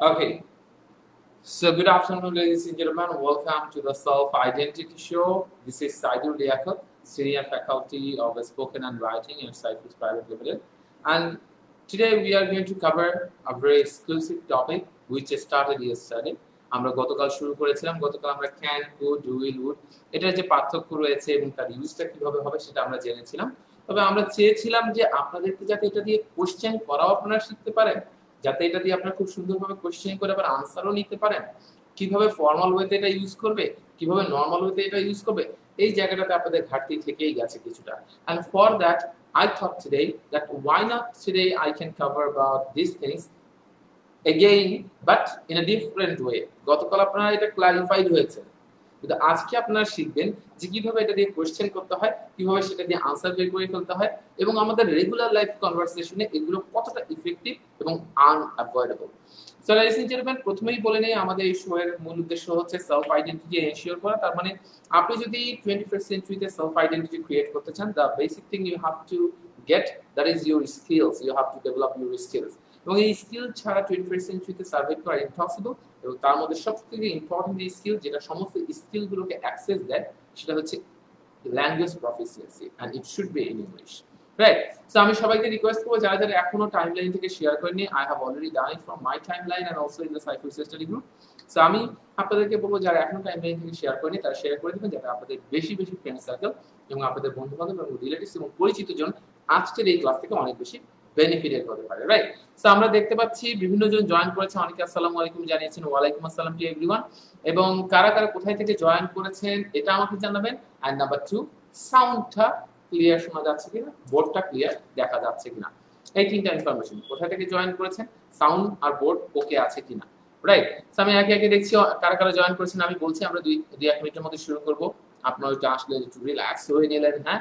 Okay, so good afternoon, ladies and gentlemen. Welcome to the Self Identity Show. This is Saidul Liaquat, Senior Faculty of Spoken and Writing at Cyprus Private Limited. And today we are going to cover a very exclusive topic which started yesterday. আমরা গতকাল শুরু করেছিলাম গতকাল আমরা can could will would এটার যে পার্থক্য রয়েছে এবং তার ইউজটা কিভাবে হবে সেটা আমরা জেনেছিলাম তবে আমরা চেয়েছিলাম যে আপনাদেরকে যাতে এটা দিয়ে কোশ্চেন করাও আপনারা শিখতে পারেন যাতে এটা দিয়ে আপনারা খুব সুন্দরভাবে কোশ্চেন করে আবার আনসারও নিতে পারেন কিভাবে ফর্মাল ওয়েতে এটা ইউজ করবে কিভাবে নরমাল ওয়েতে এটা ইউজ করবে এই জায়গাটাতে আপনাদের ঘাটতি থেকেই গেছে কিছুটা and for that I thought today that why not today I can cover about these things again but in a different way গতকাল আপনারা এটা ক্লারিফাইড হয়েছে কিন্তু আজকে আপনারা শিখবেন যে কিভাবে এটা দিয়ে কোশ্চেন করতে হয় কিভাবে সেটা দিয়ে আনসার বের করে ফেলতে হয় এবং আমাদের রেগুলার লাইফ কনভারসেশনে এগুলো কতটা ইফেক্টিভ এবং unavoidable so ladies and gentleman প্রথমেই বলে নেই আমাদের এই শো এর মূল উদ্দেশ্য হচ্ছে সেলফ আইডেন্টিটি এনশিওর করা তার মানে আপনি যদি 21st সেঞ্চুরিতে সেলফ আইডেন্টিটি ক্রিয়েট করতে চান the basic thing you have to get that is your skills you have to develop your skills এবং এই স্কিল ছাড়া 21st সেঞ্চুরিতে সার্ভাইভ করা ইম্পসিবল এবং তার মধ্যে সবথেকে ইম্পর্টেন্ট স্কিল যেটা সমস্ত স্কিলগুলোকে অ্যাক্সেস দেয় সেটা হচ্ছে language proficiency and it should be in English right so আমি সবাইকে রিকোয়েস্ট করব যারা যারা এখনো টাইমলাইন থেকে শেয়ার করেননি I have already done it from my timeline and also in the cipher study group so আমি আপনাদেরকে বলবো যারা এখনো টাইমলাইন থেকে শেয়ার করেনি তারা শেয়ার করে দিবেন যাতে আপনাদের বেশি বেশি ফ্রেন্ড সার্কেল এবং আপনাদের বন্ধু বান্ধব এবং রিলেটিভস এবং পরিচিত জন আজকের এই ক্লাস থেকে অনেক বেশি বেনিফিটেড হতে পারে রাইট সো আমরা দেখতে পাচ্ছি বিভিন্ন জন জয়েন করেছে অনেকে আসসালামু আলাইকুম জানিয়েছেন ওয়া আলাইকুম আসসালাম টু एवरीवन এবং কারা কারা কোথায় থেকে জয়েন করেছেন এটা আমাকে জানাবেন এন্ড নাম্বার 2 সাউন্ডটা ক্লিয়ার শোনা যাচ্ছে কিনা বোর্ডটা ক্লিয়ার দেখা যাচ্ছে কিনা এই তিনটা ইনফরমেশন কোথায় থেকে জয়েন করেছেন সাউন্ড আর বোর্ড ওকে আছে কিনা রাইট সো আমি একে একে দেখছি কারা কারা জয়েন করেছেন আমি বলছি আমরা দুই এক মিনিটের মধ্যে শুরু করব আপনারা একটু আসলে একটু রিল্যাক্স হয়ে নিলেন হ্যাঁ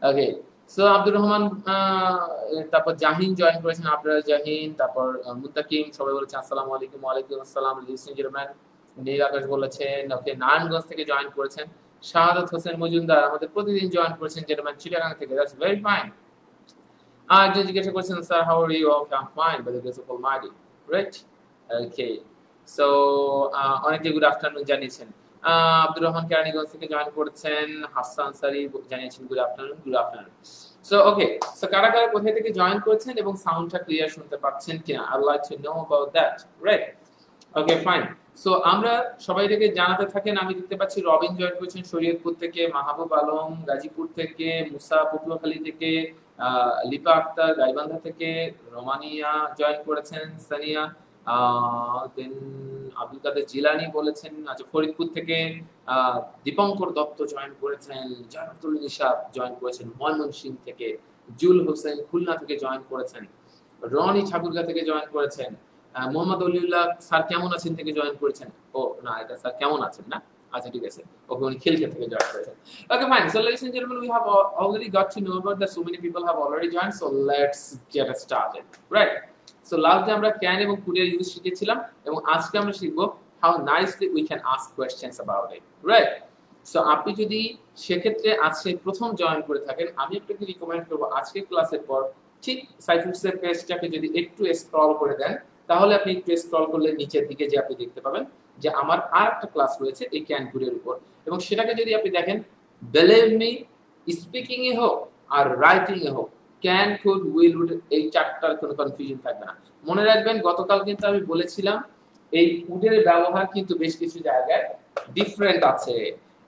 ওকে সো আব্দুর রহমান তারপর জাহিন জয়েন করেছেন আপনারা জাহিন তারপর মুত্তাকিম সবাই বলেছেন আসসালামু আলাইকুম ওয়া আলাইকুম আসসালাম লিসেন জেন্টলম্যান নীল আকাশ বলেছেন ওকে নারায়ণগঞ্জ থেকে জয়েন করেছেন শাহাদাত হোসেন মজুমদার আমাদের প্রতিদিন জয়েন করেছেন জেন্টলম্যান চিটাগাং থেকে দ্যাটস ভেরি ফাইন আর যে জিজ্ঞাসা করেছেন sir how are you okay I am fine by the grace of almighty right okay so অনেকে গুড আফটারনুন জানিয়েছেন আব্দুর রহমান কেরানীগঞ্জ থেকে জয়েন করেছেন হাসান সারি জানিয়েছেন good afternoon so okay so কারা কারা কোথায় থেকে জয়েন করেছেন এবং সাউন্ডটা ক্লিয়ার শুনতে পাচ্ছেন কিনা I would like to know about that right okay fine so আমরা সবাই থেকে জানাতে থাকেন আমি দেখতে পাচ্ছি রবিন জয়েন করেছেন শরীয়তপুর থেকে মাহবুব আলম গাজীপুর থেকে মুসা পটুয়াখালী থেকে লিপা আক্তার গাইবান্ধা থেকে রোমানিয়া জয়েন করেছেন সানিয়া দেন আব্দুল কাদের জিলানি বলেছেন আচ্ছা ফরিদপুর থেকে দীপঙ্কর দত্ত জয়েন করেছেন জান্নাতুল নিশাত জয়েন করেছেন ময়মনসিংহ থেকে জুল হোসেন খুলনা থেকে জয়েন করেছেন রনি ঠাকুরগাঁ থেকে জয়েন করেছেন মোহাম্মদ অলিউল্লাহ স্যার কেমন আছেন থেকে জয়েন করেছেন ও না এটা স্যার কেমন আছেন না আচ্ছা ঠিক আছে ওকে উনি খিলকে থেকে জয়েন করেছেন ওকে fine so ladies and gentlemen we have already got to know about that so many people have already joined so let's get started right so লাস্টে আমরা ক্যান এবং কুড এর ইউজ শিখেছিলাম এবং আজকে আমরা শিখব how nicely we can ask questions about it right so আপনি যদি সেক্ষেত্রে আজকে প্রথম জয়েন করে থাকেন আমি আপনাকে রিকমেন্ড করব আজকে ক্লাসের পর ঠিক সাইফুক্সের পেজটাকে যদি একটু স্ক্রল করে দেন তাহলে আপনি একটু স্ক্রল করলে নিচের দিকে যে আপনি দেখতে পাবেন যে আমার আরেকটা ক্লাস রয়েছে এই ক্যান কুড এর উপর এবং সেটাকে যদি আপনি দেখেন বিলিভ মি স্পিকিং এ হোক আর রাইটিং এ হোক ক্যান কুড উইল উড এই চারটার কোনো কনফিউশন থাকবে না মনে রাখবেন গতকাল কিন্তু আমি বলেছিলাম এই উডের ব্যবহার কিন্তু বেশ কিছু জায়গায় ডিফারেন্ট আছে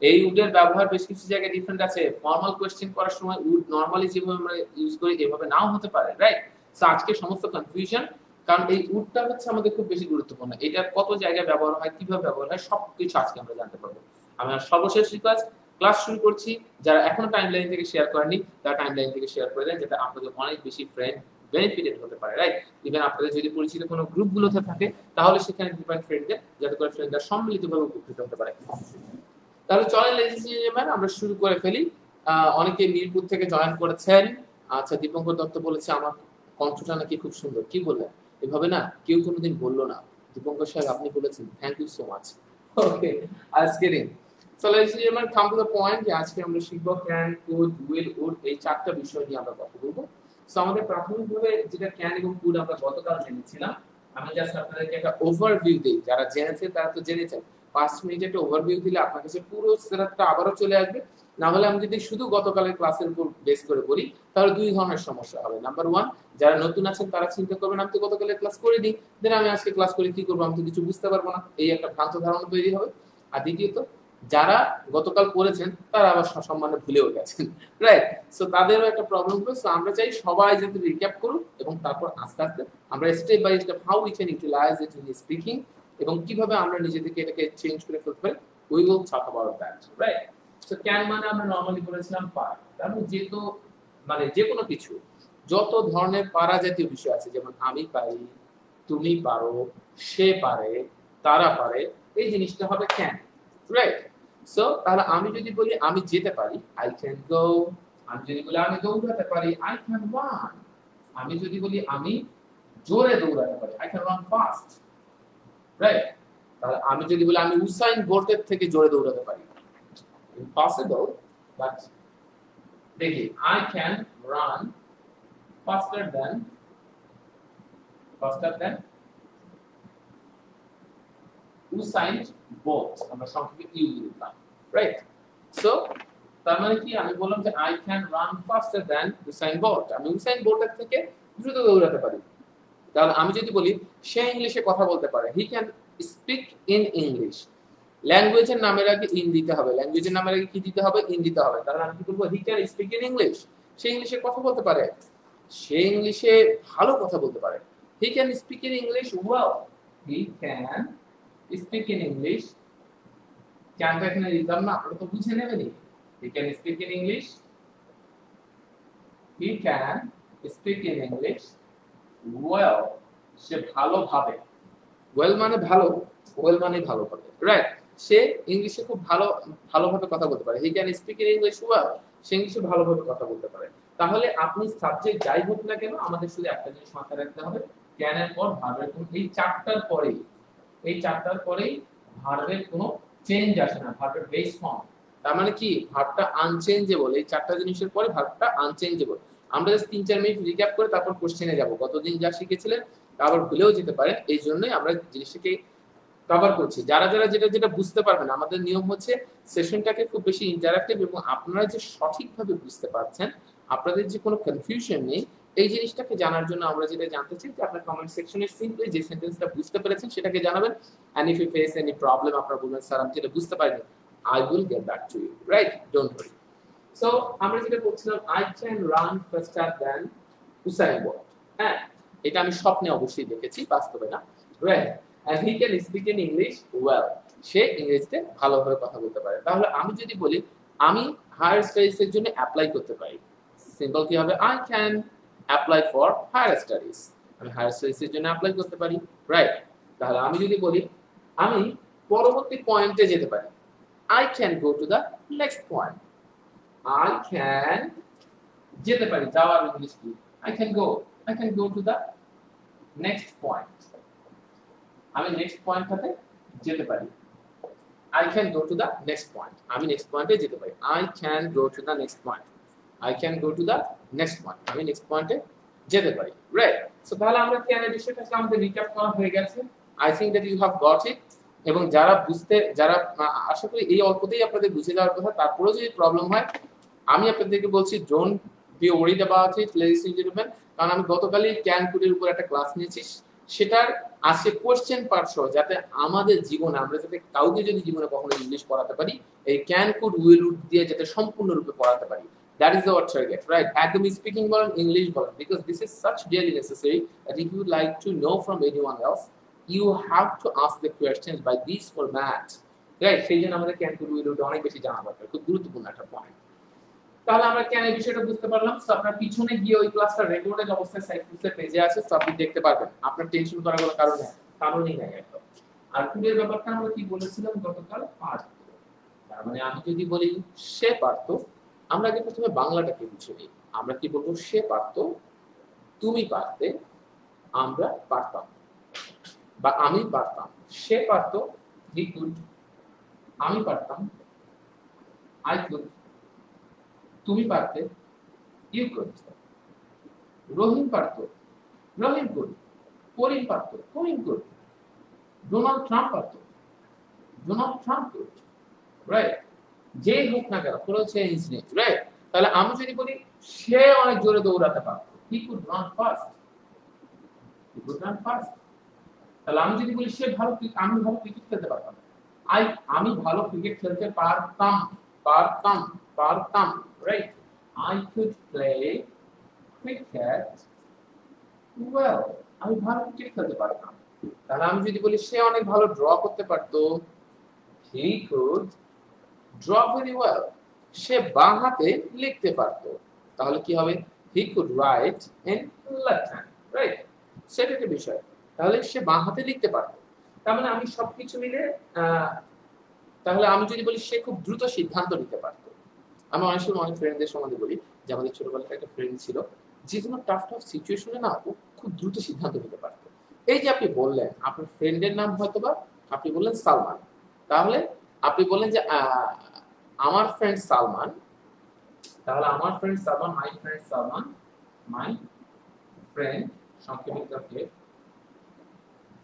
এই উডের ব্যবহার বেশ কিছু জায়গায় ডিফারেন্ট আছে ফর্মাল কোশ্চেন করার সময় উড নরমালি যেভাবে আমরা ইউজ করি এভাবে নাও হতে পারে রাইট সো আজকে সমস্ত কনফিউশন কারণ এই উডটা হচ্ছে আমাদের খুব বেশি গুরুত্বপূর্ণ এটা কত জায়গায় ব্যবহার হয় কিভাবে ব্যবহার হয় সবকিছু আজকে আমরা জানতে পারবো আমি সর্বশেষ রিকোয়েস্ট ক্লাস শুরু করছি যারা এখনো টাইমলাইন থেকে শেয়ার করেননি তারা টাইমলাইন থেকে শেয়ার করে দেন যাতে আপনাদের অনেক বেশি ফ্রেন্ড বেনিফিটেড হতে পারে রাইট ইভেন আপনাদের যদি পরিচিত কোনো গ্রুপগুলোতে থাকে তাহলে সেখানে গ্রুপ ফ্রেন্ডদের যাতে করে ফ্রেন্ডরা সম্মিলিতভাবে উপকৃত হতে পারে তাহলে চলেন লেডিস এন্ড জেন্টলম্যান আমরা শুরু করে ফেলি অনেকে মিরপুর থেকে জয়েন করেছেন আচ্ছা দীপঙ্কর দত্ত বলেছে আমার কণ্ঠটা নাকি খুব সুন্দর কি বললেন এভাবে না কেউ কোনোদিন বললো না দীপঙ্কর সাহেব আপনি বলেছেন thank you so much okay আজকে দিন সো লেটস সি আমরা কাম টু দ্য পয়েন্ট যে আজকে আমরা শিখব ক্যান কুড উইল উড এই চারটা বিষয় নিয়ে আমরা কথা বলবো সো আমাদের প্রাথমিকভাবে যেটা ক্যান এবং কুড আমরা গতকাল জেনেছিলাম আমি জাস্ট আপনাদেরকে একটা ওভারভিউ দিই, যারা জেনেছেন তারা তো জেনেছেন। 5 মিনিট একটা ওভারভিউ দিলে আপনার কাছে পুরো সেটআপটা আবারও চলে আসবে। না হলে আমি যদি শুধু গতকালের ক্লাসের উপর বেস করে বলি তাহলে দুই ধরনের সমস্যা হবে। নাম্বার 1, যারা নতুন আছেন তারা চিন্তা করবেন আমি তো গতকালের ক্লাস করিনি, দেন আমি আজকে ক্লাস করে কি করব, আমি তো কিছু বুঝতে পারবো না, এই একটা ভ্রান্ত ধারণা তৈরি হবে। আর দ্বিতীয়ত, যারা গতকাল করেছেন তারা আবার সসম্মানে ভুলেও গেছেন, রাইট? সো তাদেরও একটা প্রবলেম হবে। সো আমরা চাই সবাই যাতে রিক্যাপ করুক এবং তারপর আস্তে আস্তে আমরা step by step how we can utilize it in speaking এবং কিভাবে আমরা নিজেদেরকে এটাকে চেঞ্জ করে ফেলতে পারি, we will talk about that, right? So can মানে আমরা নরমালি বলেছিলাম পার, তার মানে যেহেতু মানে যে কোনো কিছু যত ধরনের পারা জাতীয় বিষয় আছে, যেমন আমি পারি, তুমি পারো, সে পারে, তারা পারে, এই জিনিসটা হবে ক্যান, রাইট? সো তাহলে আমি যদি বলি আমি যেতে পারি, আই ক্যান গো। আমি যদি বলি আমি দৌড়াতে পারি, আই ক্যান রান। আমি যদি বলি আমি জোরে দৌড়াতে পারি, I can run fast, right? তাহলে আমি যদি বলি আমি উসাইন বোল্টের থেকে জোরে দৌড়াতে পারি, ইম্পসিবল, বাট দেখি I can run faster than Usain Bolt, আমরা সংক্ষেপে ইউ লিখলাম, রাইট? সো তার মানে কি আমি বললাম যে I can run faster than Usain Bolt, আমি উসাইন বোল্টের থেকে দ্রুত দৌড়াতে পারি। তাহলে আমি যদি বলি সে ইংলিশে কথা বলতে পারে, he can speak in English, ল্যাঙ্গুয়েজের নামের আগে ইন দিতে হবে, ল্যাঙ্গুয়েজের নামের আগে কি দিতে হবে, ইন দিতে হবে। তাহলে আমি কি বলবো, he can speak in English, সে ইংলিশে কথা বলতে পারে, সে ইংলিশে ভালো কথা বলতে পারে, he can speak in English well, he can speak in English. ক্যানটা এখানে দিতাম না, আপনারা তো বুঝে নেবেনই। He can speak in English, he can speak in English well, সে ভালোভাবে, ওয়েল মানে ভালো, ওয়েল মানে ভালোভাবে, রাইট? সে ইংলিশে খুব ভালোভাবে কথা বলতে পারে, he can speak in English well, সে ইংলিশে ভালোভাবে কথা বলতে পারে। তাহলে আপনি সাবজেক্ট যাই হোক না কেন আমাদের শুধু একটা জিনিস মাথায় রাখতে হবে, ক্যান এর পর ভার্বের কোন এই চারটার পরেই ভার্বের কোনো চেঞ্জ আসে না, ভার্বের বেস ফর্ম। তার মানে কি ভার্বটা আনচেঞ্জেবল, এই চারটা জিনিসের পরে ভার্বটা আনচেঞ্জেবল। আমরা জাস্ট 3-4 মিনিট রিক্যাপ করে তারপর কোশ্চেনে যাব, গতদিন যা শিখেছিলেন আবার ভুলেও যেতে পারে, এই জন্যই আমরা জিনিসটাকে কভার করছি। যারা যারা যেটা বুঝতে পারবেন, আমাদের নিয়ম হচ্ছে সেশনটাকে খুব বেশি ইন্টারঅ্যাক্টিভ এবং আপনারা যে সঠিকভাবে বুঝতে পারছেন, আপনাদের যে কোনো কনফিউশন নেই, এই জিনিসটাকে জানার জন্য আমরা যেটা জানতে চাই যে আপনার কমেন্ট সেকশনে সিম্পলি যে সেন্টেন্সটা বুঝতে পেরেছেন সেটাকে জানাবেন, and if you face any problem আপনারা বলবেন স্যার আমি যেটা বুঝতে পারিনি, I will get back to you, right? Don't worry. So আমরা যেটা বলছিলাম, I can run faster than Usain Bolt, হ্যাঁ এটা আমি স্বপ্নে অবশ্যই দেখেছি, বাস্তবে না, right? and he can speak in English well, সে ইংরেজিতে ভালোভাবে কথা বলতে পারে। তাহলে আমি যদি বলি আমি হায়ার স্টাডিজ এর জন্য অ্যাপ্লাই করতে পারি, সিম্পল কি হবে, I can apply for higher studies, আমি হায়ার স্টাডিজ এর জন্য অ্যাপ্লাই করতে পারি, রাইট? তাহলে আমি যদি বলি আমি পরবর্তী পয়েন্টে যেতে পারি, I can go to the next point, I can যেতে পারি, যাওয়ার ইংলিশ কি, I can go to the next point, আমি নেক্সট পয়েন্টটাতে যেতে পারি, I can go to the next point, আমি নেক্সট পয়েন্টে যেতে পারি, I can go to the next point, I can go to the next point, আমি next পয়েন্টে যেতে পারি, রাইট? সো তাহলে আমরা ক্যান এর বিষয়টা আমাদের রিক্যাপ করা হয়ে গেছে, I think that you have got it. এবং যারা আশা করি এই অল্পতেই আপনাদের বুঝে যাওয়ার কথা, তারপরেও যদি প্রবলেম হয় আমি আপনাদেরকে বলছি don't be worried about it ladies and gentleman, কারণ আমি গতকালই ক্যান কুডের উপর একটা ক্লাস নিয়েছি, সেটার আজকে কোশ্চেন পার্ট সহ, যাতে আমাদের জীবনে আমরা যাতে কাউকে যদি জীবনে কখনো ইংলিশ পড়াতে পারি এই ক্যান কুড উইল উড দিয়ে যাতে সম্পূর্ণরূপে পড়াতে পারি, that is our target, right? একদম স্পিকিং বলেন, ইংলিশ বলেন, because this is such really necessary that if you like to know from anyone else you have to ask the questions by this format, right? সেই জন্য আমাদের can could will would অনেক বেশি জানা দরকার, খুব গুরুত্বপূর্ণ একটা পয়েন্ট। তাহলে আমরা কেন এই বিষয়টা বুঝতে পারলাম। সো আপনার পিছনে গিয়ে ওই ক্লাসটা রেকর্ডেড অবস্থায় সাইটফুডসের পেজে আছে, সো আপনি দেখতে পারবেন, আপনার টেনশন করার কোনো কারণই নাই একদম। আর কুডের ব্যাপারটা আমরা কি বলেছিলাম গতকাল, পারত, তার মানে আমি যদি বলি সে পারতো, আমরা আগে প্রথমে বাংলাটাকে বুঝে নিই, আমরা কি বলবো, সে পারতো, তুমি পারতে, আমরা পারতাম, বা আমি পারতাম, সে পারতো, হি কুড, আমি পারতাম, আই কুড, তুমি পারতে, ইউ কুড, রহিম পারতো, রহিম কুড, করিম পারত, করিম গুড। ডোনাল্ড ট্রাম্প পারত, ডোনাল্ড ট্রাম্প গুড, রাইট? যেই হোক না কেন, কোনো চেঞ্জ নেই, রাইট? তাহলে আমি যদি বলি সে অনেক জোরে দৌড়াতে পারত, he could run fast, he could run fast. তাহলে আমি যদি বলি সে ভালো, আমি ভালো ক্রিকেট খেলতে পারতাম, আমি ভালো ক্রিকেট খেলতে পারতাম, পারতাম, পারতাম, right? I could play cricket well, আমি ভালো ক্রিকেট খেলতে পারতাম। তাহলে আমি যদি বলি সে অনেক ভালো ড্র করতে পারতো, he could draw very well, সে বাঁ হাতে লিখতে পারতো, তাহলে কি হবে? he could write in left hand, right? সেটা একটা বিষয়। তাহলে সে বাঁ হাতে লিখতে পারতো, তার মানে আমি সবকিছু মিলে তাহলে আমি যদি বলি সে খুব দ্রুত সিদ্ধান্ত নিতে পারতো। আমি অনেক সময় অনেক ফ্রেন্ডদের সম্বন্ধে বলি যে আমাদের ছোটবেলায় একটা ফ্রেন্ড ছিল, যে কোনো টাফ সিচুয়েশনে না ও খুব দ্রুত সিদ্ধান্ত নিতে পারতো। এই যে আপনি বললেন আপনার ফ্রেন্ডের নাম হয়তোবা আপনি বললেন সালমান, তাহলে আপনি বললেন যে আমার ফ্রেন্ড সালমান, তাহলে আমার friend Salman, my friend Salman, my friend সংক্ষেপে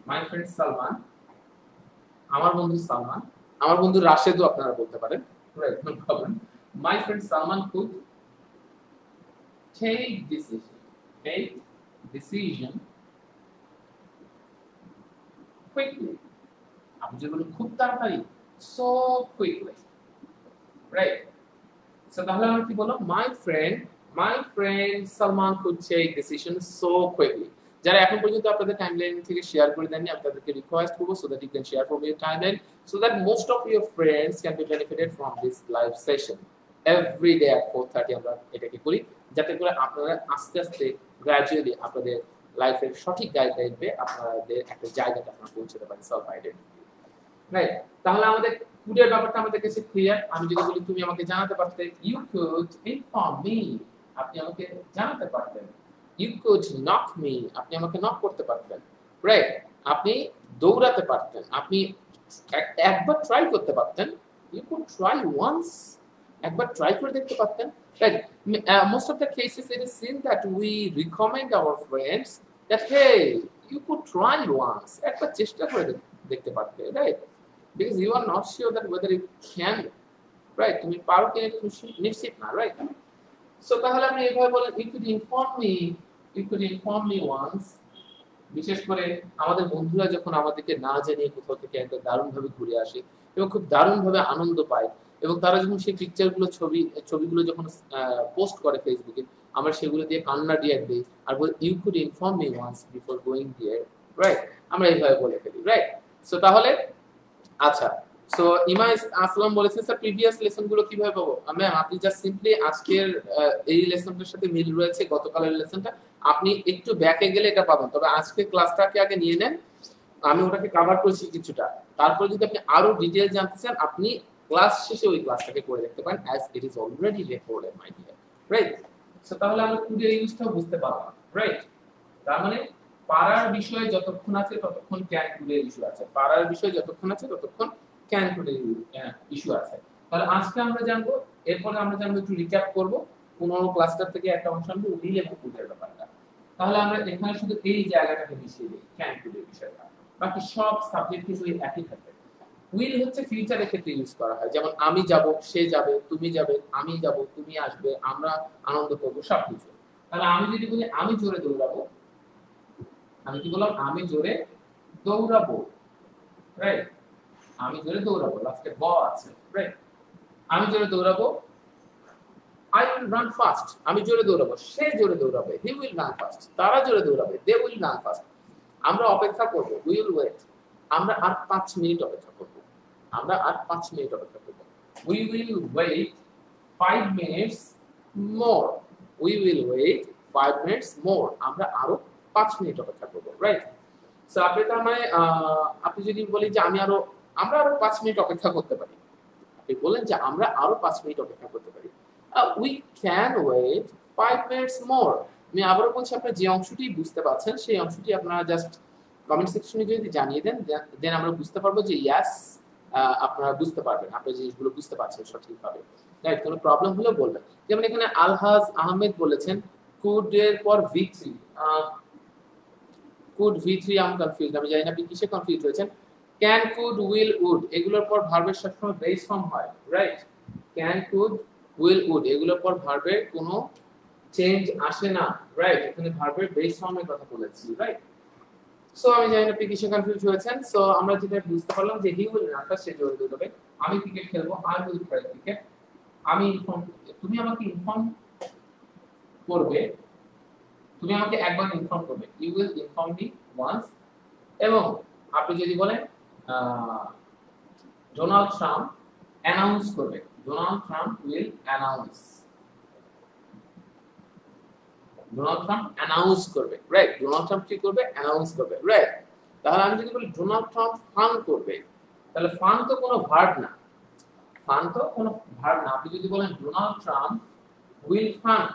মাই ফ্রেন্ড সালমান, আমার বন্ধু সালমান, আমার বন্ধু রাশেদও আপনারা বলতে পারেন, right? No problem. My friend Salman could take decision quickly, আপনি যদি বলেন খুব তাড়াতাড়ি, so quickly, right? So তাহলে আমরা কি বললাম? my friend Salman could take decisions so quickly. যারা এখন পর্যন্ত আপনাদের টাইমলাইন থেকে শেয়ার করে দেননি, আমি তাদেরকে রিকোয়েস্ট করব so that you can share from your timeline so that most of your friends can be benefited from this live session every day at 4:30 আমরা এটাকে করি, যাতে করে আপনারা আস্তে আস্তে গ্র্যাজুয়ালি আপনাদের লাইফের সঠিক গাইডলাইন পেয়ে আপনাদের একটা জায়গাতে আপনারা পৌঁছাতে পারেন সেলফ আইডেন্টিটি, রাইট? তাহলে আমাদের কুডের ব্যাপারটা আমাদের কাছে ক্লিয়ার। আমি যদি বলি তুমি আমাকে জানাতে পারতে, ইউ কুড ইনফর্ম মি, আপনি আমাকে জানাতে পারতেন। ইউ কুড নক মি, আপনি আমাকে নক করতে পারতেন, রাইট? আপনি দৌড়াতে পারতেন, আপনি একবার ট্রাই করতে পারতেন, ইউ কুড ট্রাই ওয়ান্স, একবার ট্রাই করে দেখতে পারতেন, right? Most of the cases it is seen that we recommend our friends that hey you could try once, একবার চেষ্টা করে দেখতে পারতে, right? Because you are not sure that whether you can, right? তুমি পারো কিনা তুমি নিশ্চিত না, রাইট? সো তাহলে আপনি এইভাবে বলেন you could inform me once। বিশেষ করে আমাদের বন্ধুরা যখন আমাদেরকে না জানিয়ে কোথাও থেকে একটা দারুণভাবে ঘুরে আসে এবং খুব দারুণভাবে আনন্দ পায়, এবং তারা যখন সেই পিকচারগুলো ছবিগুলো যখন পোস্ট করে ফেসবুকে, আমরা সেগুলো দিয়ে কান্না দিয়ে দিই আর বলি you could inform me once before going there, right? আমরা এইভাবে বলে ফেলি, রাইট? সো তাহলে আচ্ছা, সো ইমা আসলাম বলেছে স্যার প্রিভিয়াস লেসনগুলো কিভাবে পাবো? ম্যাম আপনি জাস্ট সিম্পলি আজকের এই লেসনটার সাথে মিল রয়েছে গতকালের লেসনটা, আপনি একটু ব্যাকে গেলে এটা পাবেন। তবে আজকের ক্লাসটাকে আগে নিয়ে নেন, আমি ওটাকে কভার করেছি কিছুটা, তারপর যদি আপনি আরো ডিটেইলস জানতে চান আপনি ক্লাস শেষে ওই ক্লাসটাকে করে দেখতে পারেন as it is already recorded my dear, right? So তাহলে আমরা টুডে ইংলিশটাও বুঝতে পারলাম, রাইট? তার মানে পারার বিষয় যতক্ষণ আছে ততক্ষণ ক্যান টুডে ইস্যু আছে, পারার বিষয় যতক্ষণ আছে ততক্ষণ ক্যান টুডে ইস্যু আছে। তাহলে আজকে আমরা জানবো, এরপরে আমরা জানবো একটু রিক্যাপ করব 15 ক্লাসটার থেকে একটা অংশ আমরা উইল এবং কুডের ব্যাপারটা। তাহলে আমরা এখানে শুধু এই জায়গাটাকে মিশিয়ে দিই ক্যান টুডে বিষয়টা, বাকি সব সাবজেক্ট কিন্তু একই থাকে। উইল হচ্ছে ফিউচারের ক্ষেত্রে ইউজ করা হয়, যেমন আমি যাব, সে যাবে, তুমি যাবে, আমি যাব, তুমি আসবে, আমরা আনন্দ করব, সবকিছু। তাহলে আমি যদি বলি আমি জোরে দৌড়াবো, আমি কি বললাম? আমি জোরে দৌড়াবো, রাইট? আমি জোরে দৌড়াবো, লাস্টে ব আছে, রাইট? আমি জোরে দৌড়াবো, I will run fast, আমি জোরে দৌড়াবো, সে জোরে দৌড়াবে, he will run fast, তারা জোরে দৌড়াবে, they will run fast। আমরা অপেক্ষা করব, we will wait, আমরা আর 5 মিনিট অপেক্ষা করব, আমরা আর 5 মিনিট অপেক্ষা করব, we will wait 5 minutes more, we will wait 5 minutes more, আমরা আরো 5 মিনিট অপেক্ষা করব, রাইট? সো আপনি তার মানে আপনি যদি বলি যে আমরা আরো 5 মিনিট অপেক্ষা করতে পারি, আপনি বলেন যে আমরা আরো 5 মিনিট অপেক্ষা করতে পারি, we can wait 5 minutes more। আমি আবারও বলছি, আপনারা যে অংশটি বুঝতে পারছেন সেই অংশটি আপনারা জাস্ট কমেন্ট সেকশনে যদি জানিয়ে দেন, দেন আমরা বুঝতে পারবো যে ইয়েস আপনারা বুঝতে পারবেন, আপনারা জিনিসগুলো বুঝতে পারছেন সঠিকভাবে, রাইট? কোনো প্রবলেম হলে বলবেন। যেমন এখানে আলহাজ আহমেদ বলেছেন কুড এর পর ভিক্টরি, কুড V3 আমি কনফিউজ, আমি জানি না আপনি কিসে কনফিউজ হয়েছেন। ক্যান, কুড, উইল, উড এগুলোর পর ভার্বের সবসময় বেস ফর্ম হয়, right? Can, could, will, would এগুলোর পর ভার্বের কোনো চেঞ্জ আসে না, রাইট? এখানে ভার্বের বেস ফর্মের কথা বলেছি, রাইট? সো আমি জানি না আপনি কিসে কনফিউজ হয়েছেন। সো আমরা যেটা বুঝতে পারলাম যে হি উইল রান, সে জোরে দেবে আমি ক্রিকেট খেলবো, আই উইল প্লে ক্রিকেট। আমি ইনফর্ম, তুমি আমাকে ইনফর্ম করবে, তুমি আমাকে একবার ইনফর্ম করবে, you will inform me once. এবং আপনি যদি বলেন ডোনাল্ড ট্রাম্প অ্যানাউন্স করবে, Donald Trump will announce, Donald Trump announce করবে, রাইট? ডোনাল্ড ট্রাম্প কি করবে? অ্যানাউন্স করবে, রাইট? তাহলে আমি যদি বলি ডোনাল্ড ট্রাম্প ফান করবে, তাহলে ফান তো কোনো ভার্ব না, ফান তো কোনো ভার্ব না। আপনি যদি বলেন Donald Trump will fun,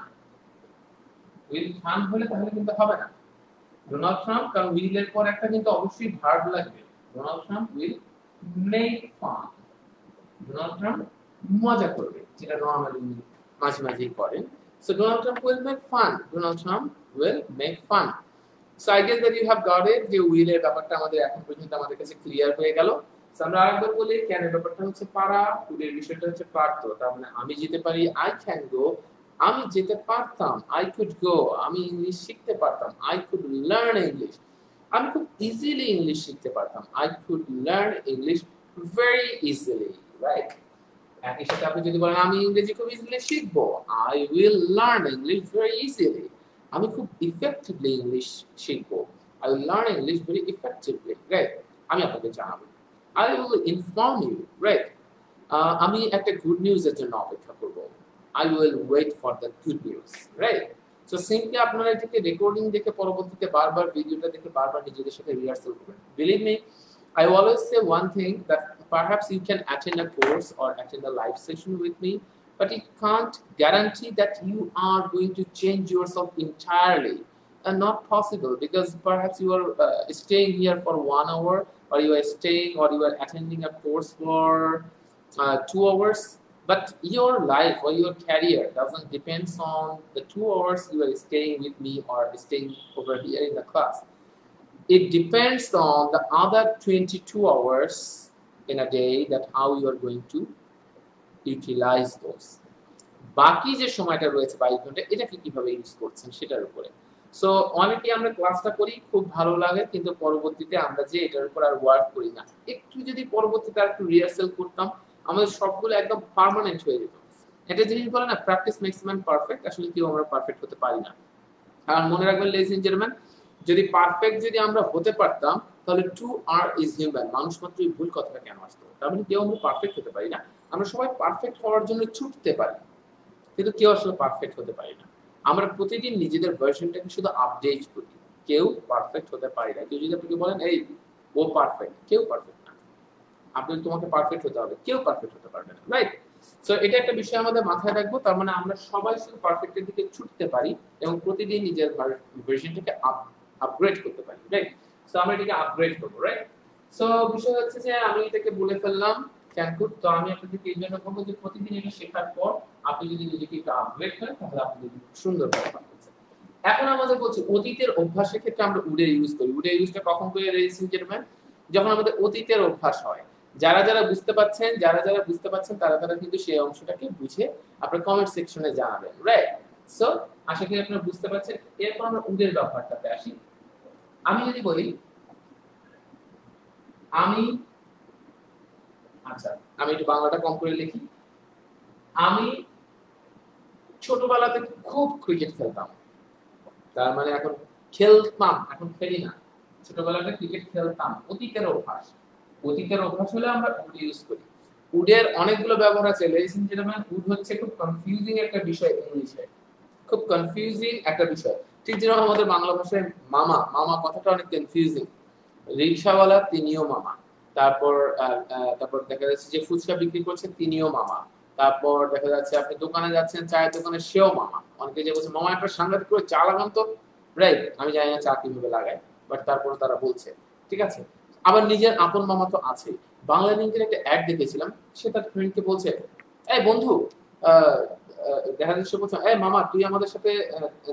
will fun হলে তাহলে কিন্তু হবে না। ডোনাল্ড ট্রাম্প, কারণ উইল এর পর একটা কিন্তু অবশ্যই ভার্ব লাগবে। Donald Trump will make fun, Donald Trump মজা করবে, যেটা নরমালি মাঝে মাঝেই করেন। So Donald Trump will make fun. Donald Trump will make fun. So I guess that you have got it. যে will এর ব্যাপারটা আমাদের এখন পর্যন্ত আমাদের কাছে ক্লিয়ার হয়ে গেল। So আমরা আরেকবার বলি, ক্যান এর ব্যাপারটা হচ্ছে পারা, কুড এর বিষয়টা হচ্ছে পারতো। তার মানে আমি যেতে পারি, I can go, আমি যেতে পারতাম, I could go, আমি ইংলিশ শিখতে পারতাম, I could learn English, আমি খুব ইজিলি ইংলিশ শিখতে পারতাম, I could learn English very easily, right? একই সাথে আপনি যদি বলেন আমি ইংরেজি খুব ইজিলি শিখবো, I will learn English very easily, আমি খুব ইফেক্টিভলি ইংলিশ শিখবো, I will learn English very effectively, right? আমি আপনাকে জানাবো, I will inform you, right? আমি একটা গুড নিউজের জন্য অপেক্ষা করব, I will wait for the good news, right? So simply আপনারা এটাকে রেকর্ডিং দেখে পরবর্তীতে বারবার ভিডিওটা দেখে বারবার নিজেদের সাথে রিহার্সাল করবেন। Believe me, I always say one thing, that perhaps you can attend a course or attend a live session with me, but it can't guarantee that you are going to change yourself entirely. And not possible, because perhaps you are staying here for 1 hour, or you are staying, or you are attending a course for 2 hours, but your life or your career doesn't depend on the 2 hours you are staying with me or staying over here in the class. It depends on the other 22 hours in a day, that how you are going to utilize those. বাকি যে সময়টা রয়েছে 22 ঘন্টা, এটাকে কিভাবে use করছেন সেটার উপরে। সো অনেকে আমরা ক্লাসটা করি, খুব ভালো লাগে, কিন্তু পরবর্তীতে আমরা যে এটার উপর আর ওয়ার্ক করি না। একটু যদি পরবর্তীতে আর একটু রিহার্সাল করতাম, আমাদের সবগুলো একদম পার্মানেন্ট হয়ে যেত। এটা জিনিস বলে না, প্র্যাকটিস মেক্স ম্যান পারফেক্ট। আসলে কেউ আমরা পারফেক্ট হতে পারি না। আর মনে রাখবেন লেডিস এন্ড জেন্টলম্যান, যদি পারফেক্ট যদি আমরা হতে পারতাম, তাহলে টু আর ইজ হিউম্যান, মানুষ মাত্রই ভুল কথাটা কেন আসতো? তার মানে কেউ আমরা পারফেক্ট হতে পারি না। আমরা সবাই পারফেক্ট হওয়ার জন্য ছুটতে পারি, কিন্তু কেউ আসলে পারফেক্ট হতে পারি না। আমরা প্রতিদিন নিজেদের ভার্সনটাকে শুধু আপডেট করি, কেউ পারফেক্ট হতে পারি না। কেউ যদি আপনাকে বলেন এই ও পারফেক্ট, কেউ পারফেক্ট না। আপনি তোমাকে পারফেক্ট হতে হবে, কেউ পারফেক্ট হতে পারবে না, রাইট? সো এটা একটা বিষয় আমাদের মাথায় রাখবো। তার মানে আমরা সবাই শুধু পারফেক্টের দিকে ছুটতে পারি এবং প্রতিদিন নিজের ভার্সনটাকে আপগ্রেড করতে পারি, রাইট? সো আমরা এটাকে আপগ্রেড করব, রাইট? সো বিষয় হচ্ছে যে আমি এটাকে বলে ফেললাম ক্যান কুড। তো আমি আপনাদেরকে এই জন্য বলবো যে প্রতিদিন এটা শেখার পর আপনি যদি নিজেকে একটু আপগ্রেড করেন, তাহলে আপনি যদি সুন্দর করে পারবেন। এখন আমাদের বলছে অতীতের অভ্যাসের ক্ষেত্রে আমরা উডের ইউজ করি। উডের ইউজটা কখন করে লেডিস এন্ড জেন্টলম্যান? যখন আমাদের অতীতের অভ্যাস হয়। যারা যারা বুঝতে পারছেন, তারা কিন্তু সেই অংশটাকে বুঝে আপনারা কমেন্ট সেকশনে জানাবেন, রাইট? সো আশা করি আপনারা বুঝতে পারছেন। এরপর আমরা উডের ব্যবহারটাতে আসি। আমি যদি বলি আমি, আচ্ছা আমি একটু বাংলাটা কম করে লিখি। আমি ছোটবেলাতে খুব ক্রিকেট খেলতাম, তার মানে এখন খেলতাম, এখন খেলি না। ছোটবেলাতে ক্রিকেট খেলতাম, অতীতের অভ্যাস। অতীতের অভ্যাস হলে আমরা উড ইউজ করি। উডের অনেকগুলো ব্যবহার আছে লেডিস এন্ড জেন্টলম্যান। উড হচ্ছে খুব কনফিউজিং একটা বিষয় ইংলিশে, খুব কনফিউজিং একটা বিষয়। ঠিক যেরকম আমাদের বাংলা ভাষায় মামা, মামা কথাটা অনেক কনফিউজিং। রিকশাওয়ালা তিনিও মামা, তারপর দেখা যাচ্ছে যে ফুচকা বিক্রি করছে তিনিও মামা, তারপর দেখা যাচ্ছে আপনি দোকানে যাচ্ছেন, চায়ের দোকানে সেও মামা। অনেকে যে বলছে মামা একটা সাংঘাতিক করে চা লাগান তো, রাইট? আমি জানি না চা কিভাবে লাগায়, বাট তারপর তারা বলছে, ঠিক আছে? আবার নিজের আপন মামা তো আছে। বাংলা লিংকের একটা অ্যাড দেখেছিলাম, সে তার ফ্রেন্ডকে বলছে এই বন্ধু, দেখা যাচ্ছে বলছে এই মামা তুই আমাদের সাথে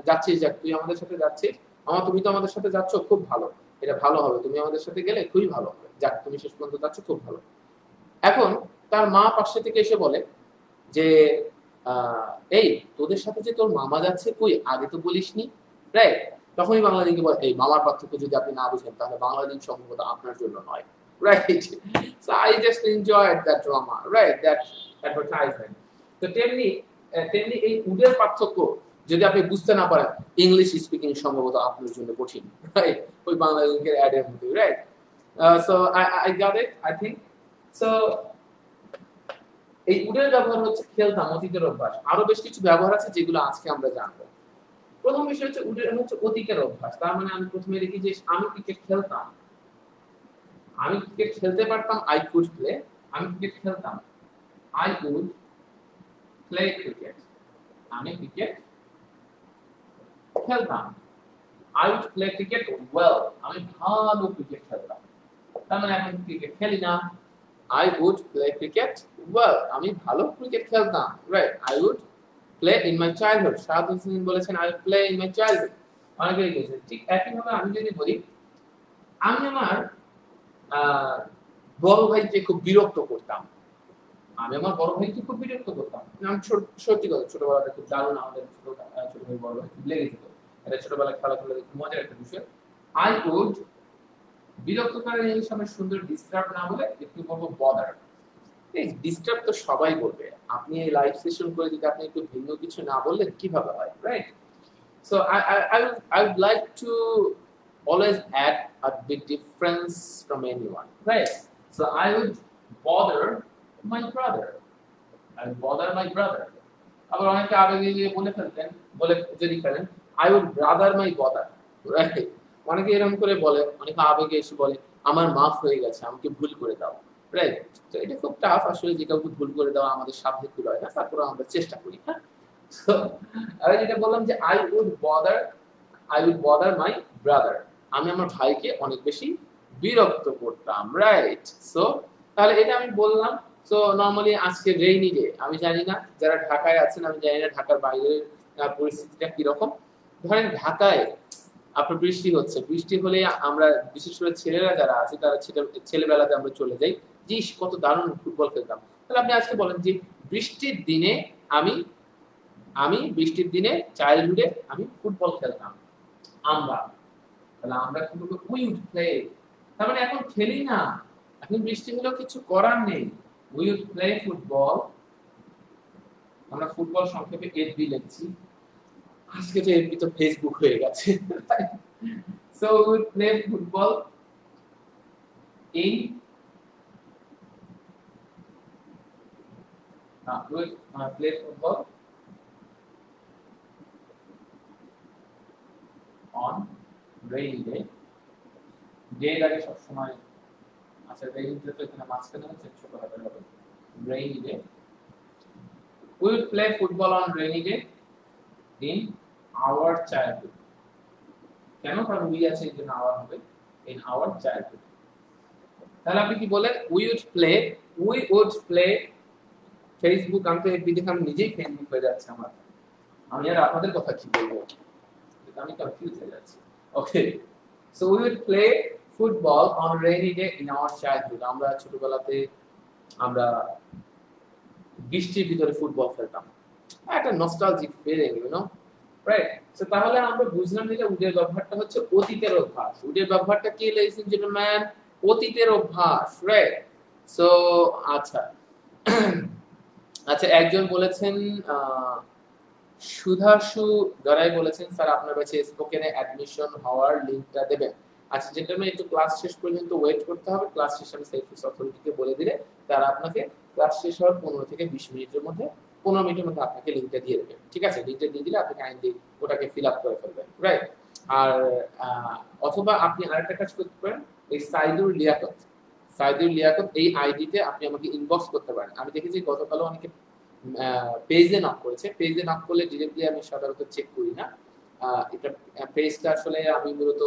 যাচ্ছিস, তুই আমাদের সাথে যাচ্ছিস, মামা তুমি তো আমাদের সাথে যাচ্ছ, খুব ভালো, এটা ভালো হবে, তুমি আমাদের সাথে গেলে খুবই ভালো হবে, যাক তুমি শেষ পর্যন্ত যাচ্ছ, খুব ভালো। এখন তার মা পাশে থেকে এসে বলে যে এই তোদের সাথে যে তোর মামা যাচ্ছে, কই আগে তো বলিসনি, রাইট? তখনই বাংলাদেশকে বলে এই মামার পার্থক্য যদি আপনি না বুঝেন তাহলে বাংলাদেশ সম্ভবত আপনার জন্য নয়, right? So I just enjoyed that drama, right, that advertisement. তো তেমনি তেমনি এই উডের পার্থক্য যদি আপনি বুঝতে না পারেন, ইংলিশ স্পিকিং সম্ভবত আপনার জন্য কঠিন, রাইট? ওই বাংলাদেশের অ্যাডের মধ্যে, right? So I got it, I think. So এই উডের ব্যবহার হচ্ছে খেলতাম, অতীতের অভ্যাস। আরো বেশ কিছু ব্যবহার আছে যেগুলো আজকে আমরা জানবো। প্রথম বিষয় হচ্ছে উডের হচ্ছে অতীতের অভ্যাস। তার মানে আমি প্রথমে দেখি যে আমি ক্রিকেট খেলতাম, আমি ক্রিকেট খেলতে পারতাম, আই কুড প্লে। আমি ক্রিকেট খেলতাম, আই কুড প্লে ক্রিকেট। আমি ক্রিকেট খেলতাম, I would play cricket well. আমি ভালো ক্রিকেট খেলতাম। তার মানে এখন ক্রিকেট খেলি না, I would play cricket well. আমি ভালো ক্রিকেট খেলতাম, right? I would play in my childhood. শাহাদ হোসেন বলেছেন I would play in my childhood. অনেকেই বলেছেন। ঠিক একইভাবে আমি যদি বলি আমি আমার বড় ভাইকে খুব বিরক্ত করতাম। আমি আমার বড় ভাইকে খুব বিরক্ত করতাম। আমি সত্যি কথা, ছোটবেলাতে খুব দারুণ আমাদের ছোট ভাই বড় ভাই খুব লেগে যেত। এটা ছোটবেলায় খেলাধুলা খুব মজার একটা বিষয়। I would বিরক্ত করার ইংলিশ আমরা সুন্দর ডিস্টার্ব না বলে একটু বলবো বদার। এই ডিস্টার্ব তো সবাই বলবে, আপনি এই লাইভ সেশন করে যদি আপনি একটু ভিন্ন কিছু না বললে কিভাবে হয়, right? So I would like to always add a bit difference from anyone, right? So I would bother my brother. I would bother my brother. আবার অনেকে আবেগে বলে যদি ফেলেন I would rather my bother, right? অনেকে এরকম করে বলে, অনেকে আবেগে এসে বলে আমার মাফ হয়ে গেছে, আমাকে ভুল করে দাও, রাইট? তো এটা খুব টাফ আসলে, যে কাউকে ভুল করে দেওয়া আমাদের সাধ্যে কুল হয় না, তারপরে আমরা চেষ্টা করি, হ্যাঁ? সো আমি যেটা বললাম যে I would bother my brother, আমি আমার ভাইকে অনেক বেশি বিরক্ত করতাম, রাইট? সো তাহলে এটা আমি বললাম। সো নরমালি আজকে রেইনি ডে, আমি জানি না যারা ঢাকায় আছেন, আমি জানি না ঢাকার বাইরের পরিস্থিতিটা কি রকম। ধরেন ঢাকায় আপনার বৃষ্টি হচ্ছে, বৃষ্টি হলে আমরা বিশেষ করে ছেলেরা যারা আছে তারা ছেলেবেলাতে আমরা চলে যাই, যে কত দারুণ ফুটবল খেলতাম। তাহলে আপনি আজকে বলেন যে বৃষ্টির দিনে আমি বৃষ্টির দিনে চাইল্ডহুডে আমি ফুটবল খেলতাম। আমরা তাহলে আমরা কি বলবো? We would play. তার মানে এখন খেলি না, এখন বৃষ্টি হলেও কিছু করার নেই, উই উড প্লে ফুটবল। আমরা ফুটবল সংক্ষেপে এফবি লিখছি, আজকে তো এফবি তো ফেসবুক হয়ে গেছে। So we would play football in play football on rainy day. Day লাগে সব সময়, আচ্ছা রেইনি ডে তো এখানে মাঝখানে হচ্ছে ছোট হাতের হবে, rainy day. We would play football on rainy day in our childhood. কেন? কারণ উই আছে এই জন্য আওয়ার হবে, in our childhood. তাহলে আপনি কি বলেন? we would play Facebook. আমি তো এফবি দেখে আমি নিজেই ফেসবুক হয়ে যাচ্ছে আমার, আমি আর আপনাদের কথা কি বলবো, আমি কনফিউজ হয়ে যাচ্ছি। ওকে, so we would play football on rainy day in our childhood. আমরা ছোটবেলাতে আমরা বৃষ্টির ভিতরে ফুটবল খেলতাম, একটা nostalgic feeling, you know, right? So তাহলে আমরা বুঝলাম যে উডের ব্যবহারটা হচ্ছে অতীতের অভ্যাস। উডের ব্যবহারটা কি, লেডিস এন্ড জেন্টলম্যান? অতীতের অভ্যাস, রাইট? সো আচ্ছা আচ্ছা, একজন বলেছেন সুধাশু গড়াই বলেছেন স্যার আপনার কাছে স্পোকেনে অ্যাডমিশন হওয়ার লিংকটা দেবেন। আচ্ছা জেন্টলম্যান, একটু ক্লাস শেষ পর্যন্ত ওয়েট করতে হবে, ক্লাস শেষে আমি সাইফুস অথরিটিকে বলে দিলে তারা আপনাকে ক্লাস শেষ হওয়ার 15 থেকে 20 মিনিটের মধ্যে আপনাকে লিংকটা দিয়ে দেবে, ঠিক আছে? লিংকটা দিয়ে দিলে আপনি কাইন্ডলি ওটাকে ফিল আপ করে ফেলবেন, রাইট? আর অথবা আপনি আরেকটা কাজ করতে পারেন, এই সাইদুল লিয়াকত এই আইডিতে আপনি আমাকে ইনবক্স করতে পারেন। আমি দেখেছি গতকালও অনেকে পেজে নক করেছে, পেজে নক করলে ডিরেক্টলি আমি সাধারণত চেক করি না, এটা পেজটা আসলে আমি মূলত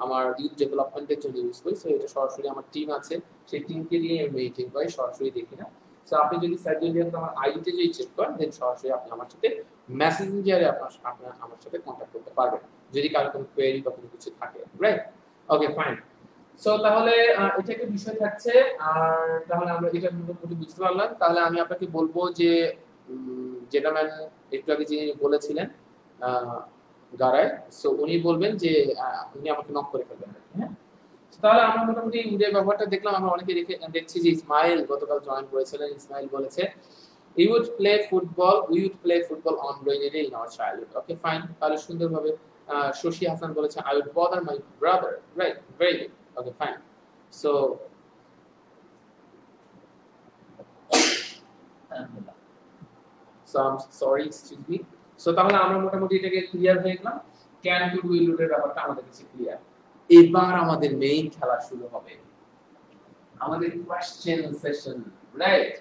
আমার ইউথ ডেভেলপমেন্টের জন্য ইউজ করি। সো এটা সরাসরি আমার টিম আছে, সেই টিমকে নিয়ে মিটিং হয়, সরাসরি দেখি না। সো আপনি যদি সাইদুল লিয়াকত আমার আইডিতে যদি চেক করেন দেন সরাসরি আপনি আমার সাথে মেসেঞ্জারে আপনার আমার সাথে কন্ট্যাক্ট করতে পারবেন। যদি কারো কোনো কোয়েরি বা কোনো কিছু থাকে, রাইট? Okay fine. সো তাহলে এটা একটা বিষয় থাকছে। আর তাহলে আমরা এটা মোটামুটি বুঝতে পারলাম। তাহলে আমি আপনাকে বলবো যে জেন্টলম্যান একটু আগে যিনি বলেছিলেন গারায়, সো উনি বলবেন যে উনি আমাকে নক করে ফেলবেন, হ্যাঁ? তাহলে আমরা মোটামুটি উডের ব্যাপারটা দেখলাম। আমরা অনেকে দেখছি যে ইসমাইল গতকাল জয়েন করেছিলেন। ইসমাইল বলেছে we would play football on rainy day in our childhood. Okay fine, তাহলে সুন্দরভাবে শশী হাসান বলেছে I would bother my brother, right? Very good. Okay fine. So I'm sorry, excuse me. So তাহলে আমরা মোটামুটি এটাকে ক্লিয়ার হয়ে গেলাম। ক্যান টু উইল এর ব্যাপারটা আমাদের কাছে ক্লিয়ার। এবার আমাদের মেইন খেলা শুরু হবে, আমাদের কোশ্চেন সেশন, রাইট?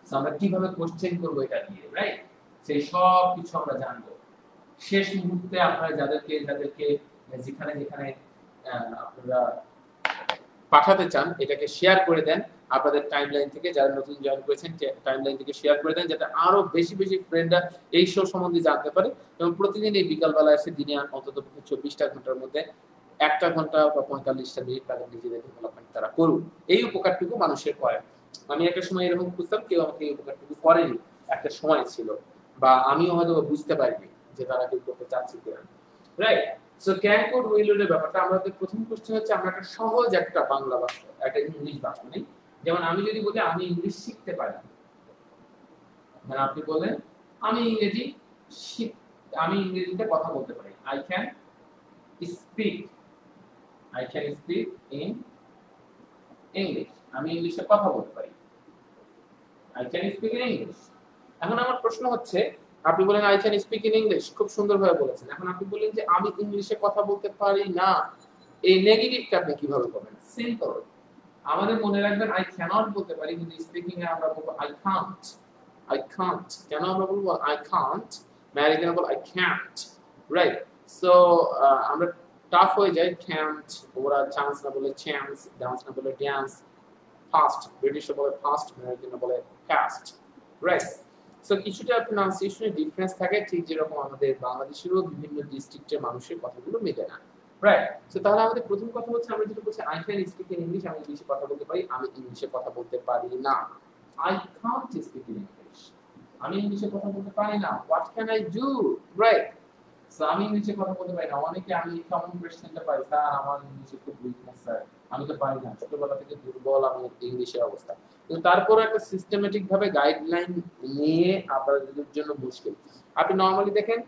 সো আমরা কিভাবে কোশ্চেন করব এটা দিয়ে, রাইট? সেই সব কিছু আমরা জানবো। শেষ মুহূর্তে আপনারা যাদেরকে যেখানে আপনারা পাঠাতে চান এটাকে শেয়ার করে দেন আপনাদের টাইমলাইন থেকে। যারা নতুন জয়েন করেছেন টাইমলাইন থেকে শেয়ার করে দেন, যাতে আরো বেশি বেশি ফ্রেন্ডরা এই শো সম্বন্ধে জানতে পারে। এবং প্রতিদিন এই বিকালবেলা এসে দিনে অন্তত 24টা ঘন্টার মধ্যে 1 ঘন্টা বা 45টা মিনিট তাদের নিজেদের ডেভেলপমেন্ট তারা করুন। এই উপকারটুকু মানুষের করে। আমি একটা সময় এরকম খুঁজতাম, কেউ আমাকে এই উপকারটুকু করেনি, একটা সময় ছিল, বা আমিও হয়তো বুঝতে পারিনি যে তারা কেউ করতে চাচ্ছে কিনা, right? So can code will এর ব্যাপারটা আমাদের প্রথম কোশ্চেন হচ্ছে আমরা একটা সহজ একটা বাংলা বাক্য, একটা ইংলিশ বাক্য নেই। যেমন আমি যদি বলি আমি ইংলিশ শিখতে পারি, মানে আপনি বলেন আমি ইংরেজিতে কথা বলতে পারি, I can speak in English, আমি ইংলিশে কথা বলতে পারি, I can speak in English। এখন আমার প্রশ্ন হচ্ছে, আপনি বলেন I can speak in English, খুব সুন্দরভাবে বলেছেন। এখন আপনি বলেন যে আমি ইংলিশে কথা বলতে পারি না, এই নেগেটিভটা আপনি কিভাবে করবেন? সিম্পল, আমাদের মনে রাখবেন I cannot বলতে পারি, কিন্তু স্পিকিং এ আমরা বলবো I can't। কেন আমরা বলবো I can't? আমেরিকানরা বলে I can't, রাইট? সো আমরা টাফ হয়ে যায়, can't, ওরা চান্স না বলে chance, ডান্স না বলে dance, ফাস্ট, ব্রিটিশরা বলে ফাস্ট, আমেরিকানরা বলে ফাস্ট, রাইট? সো কিছুটা প্রনাউন্সিয়েশনের ডিফারেন্স থাকে, ঠিক যেরকম আমাদের বাংলাদেশেরও বিভিন্ন ডিস্ট্রিক্টের মানুষের কথাগুলো মেলে না, রাইট? সো তাহলে আমাদের প্রথম কথা হচ্ছে আমরা যেটা বলছি I can speak in English, আমি ইংলিশে কথা বলতে পারি, আমি ইংলিশে কথা বলতে পারি না, I can't speak in English, আমি ইংলিশে কথা বলতে পারি না, what can I do, right? So আমি ইংলিশে কথা বলতে পারি না। অনেকে আমি কমন কোশ্চেনটা পাই, স্যার আমার ইংলিশে খুব উইকনেস স্যার, আমি তো পারি না, ছোটবেলা থেকে দুর্বল আমি ইংলিশের অবস্থা। কিন্তু তারপরে একটা সিস্টেমেটিক ভাবে গাইডলাইন নিয়ে আপনাদের জন্য মুশকিল। আপনি নরমালি দেখেন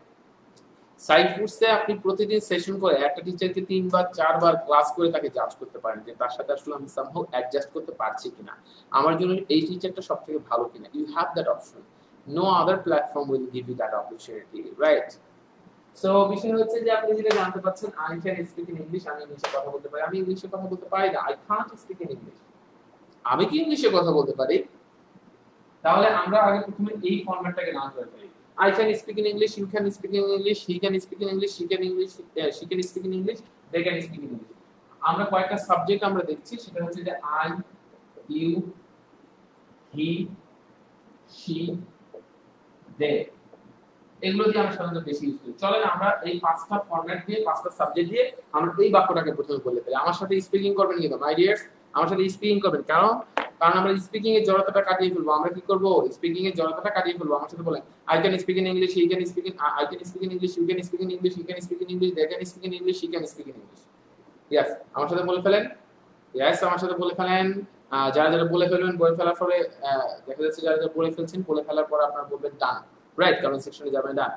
সাইফুডসে আপনি প্রতিদিন সেশন করে একটা টিচারকে 3 বার 4 বার ক্লাস করে তাকে জাজ করতে পারেন যে তার সাথে আসলে আমি সামহাউ অ্যাডজাস্ট করতে পারছি কিনা, আমার জন্য এই টিচারটা সবথেকে ভালো কিনা। You have that option, no other platform will give you that opportunity, right? So বিষয় হচ্ছে যে আপনি যেটা জানতে পাচ্ছেন I can speak in English, আমি ইংলিশে কথা বলতে পারি, আমি ইংলিশে কথা বলতে পারি না, I can't speak in English, আমি কি ইংলিশে কথা বলতে পারি? তাহলে আমরা আগে প্রথমে এই ফরম্যাটটাকে না ধরে ফেলি, I can speak in English, you can speak in English, he can speak in English, she can speak in English, they can speak in English। আমরা কয়েকটা সাবজেক্ট আমরা দেখছি, সেটা হচ্ছে যে I, you, he, she, they, এগুলো দিয়ে আমরা সাধারণত বেশি ইউজ করি। চলেন আমরা এই 5টা ফরম্যাট দিয়ে 5টা সাবজেক্ট দিয়ে আমরা এই বাক্যটাকে প্রথমে বলে ফেলি। আমার সাথে স্পিকিং করবেন কিন্তু মাই ডিয়ার্স, আমার সাথে স্পিকিং করবেন। কারণ আমরা স্পিকিং এর জড়তাটা কাটিয়ে ফেলবো। আমরা কি করব? স্পিকিং এর জড়তাটা কাটিয়ে ফেলবো। আমার সাথে বলেন I can speak in English, he can speak in I can speak in English, you can speak in English, he can speak in English, they can speak in English, she can speak in English। Yes, আমার সাথে বলে ফেলেন। Yes, আমার সাথে বলে ফেলেন। যারা বলে ফেলবেন, বলে ফেলার পরে দেখা যাচ্ছে যারা বলে ফেলছেন, বলে ফেলার পর আপনারা বলবেন ডান, রাইট? কমেন্ট সেকশনে যাবেন ডান।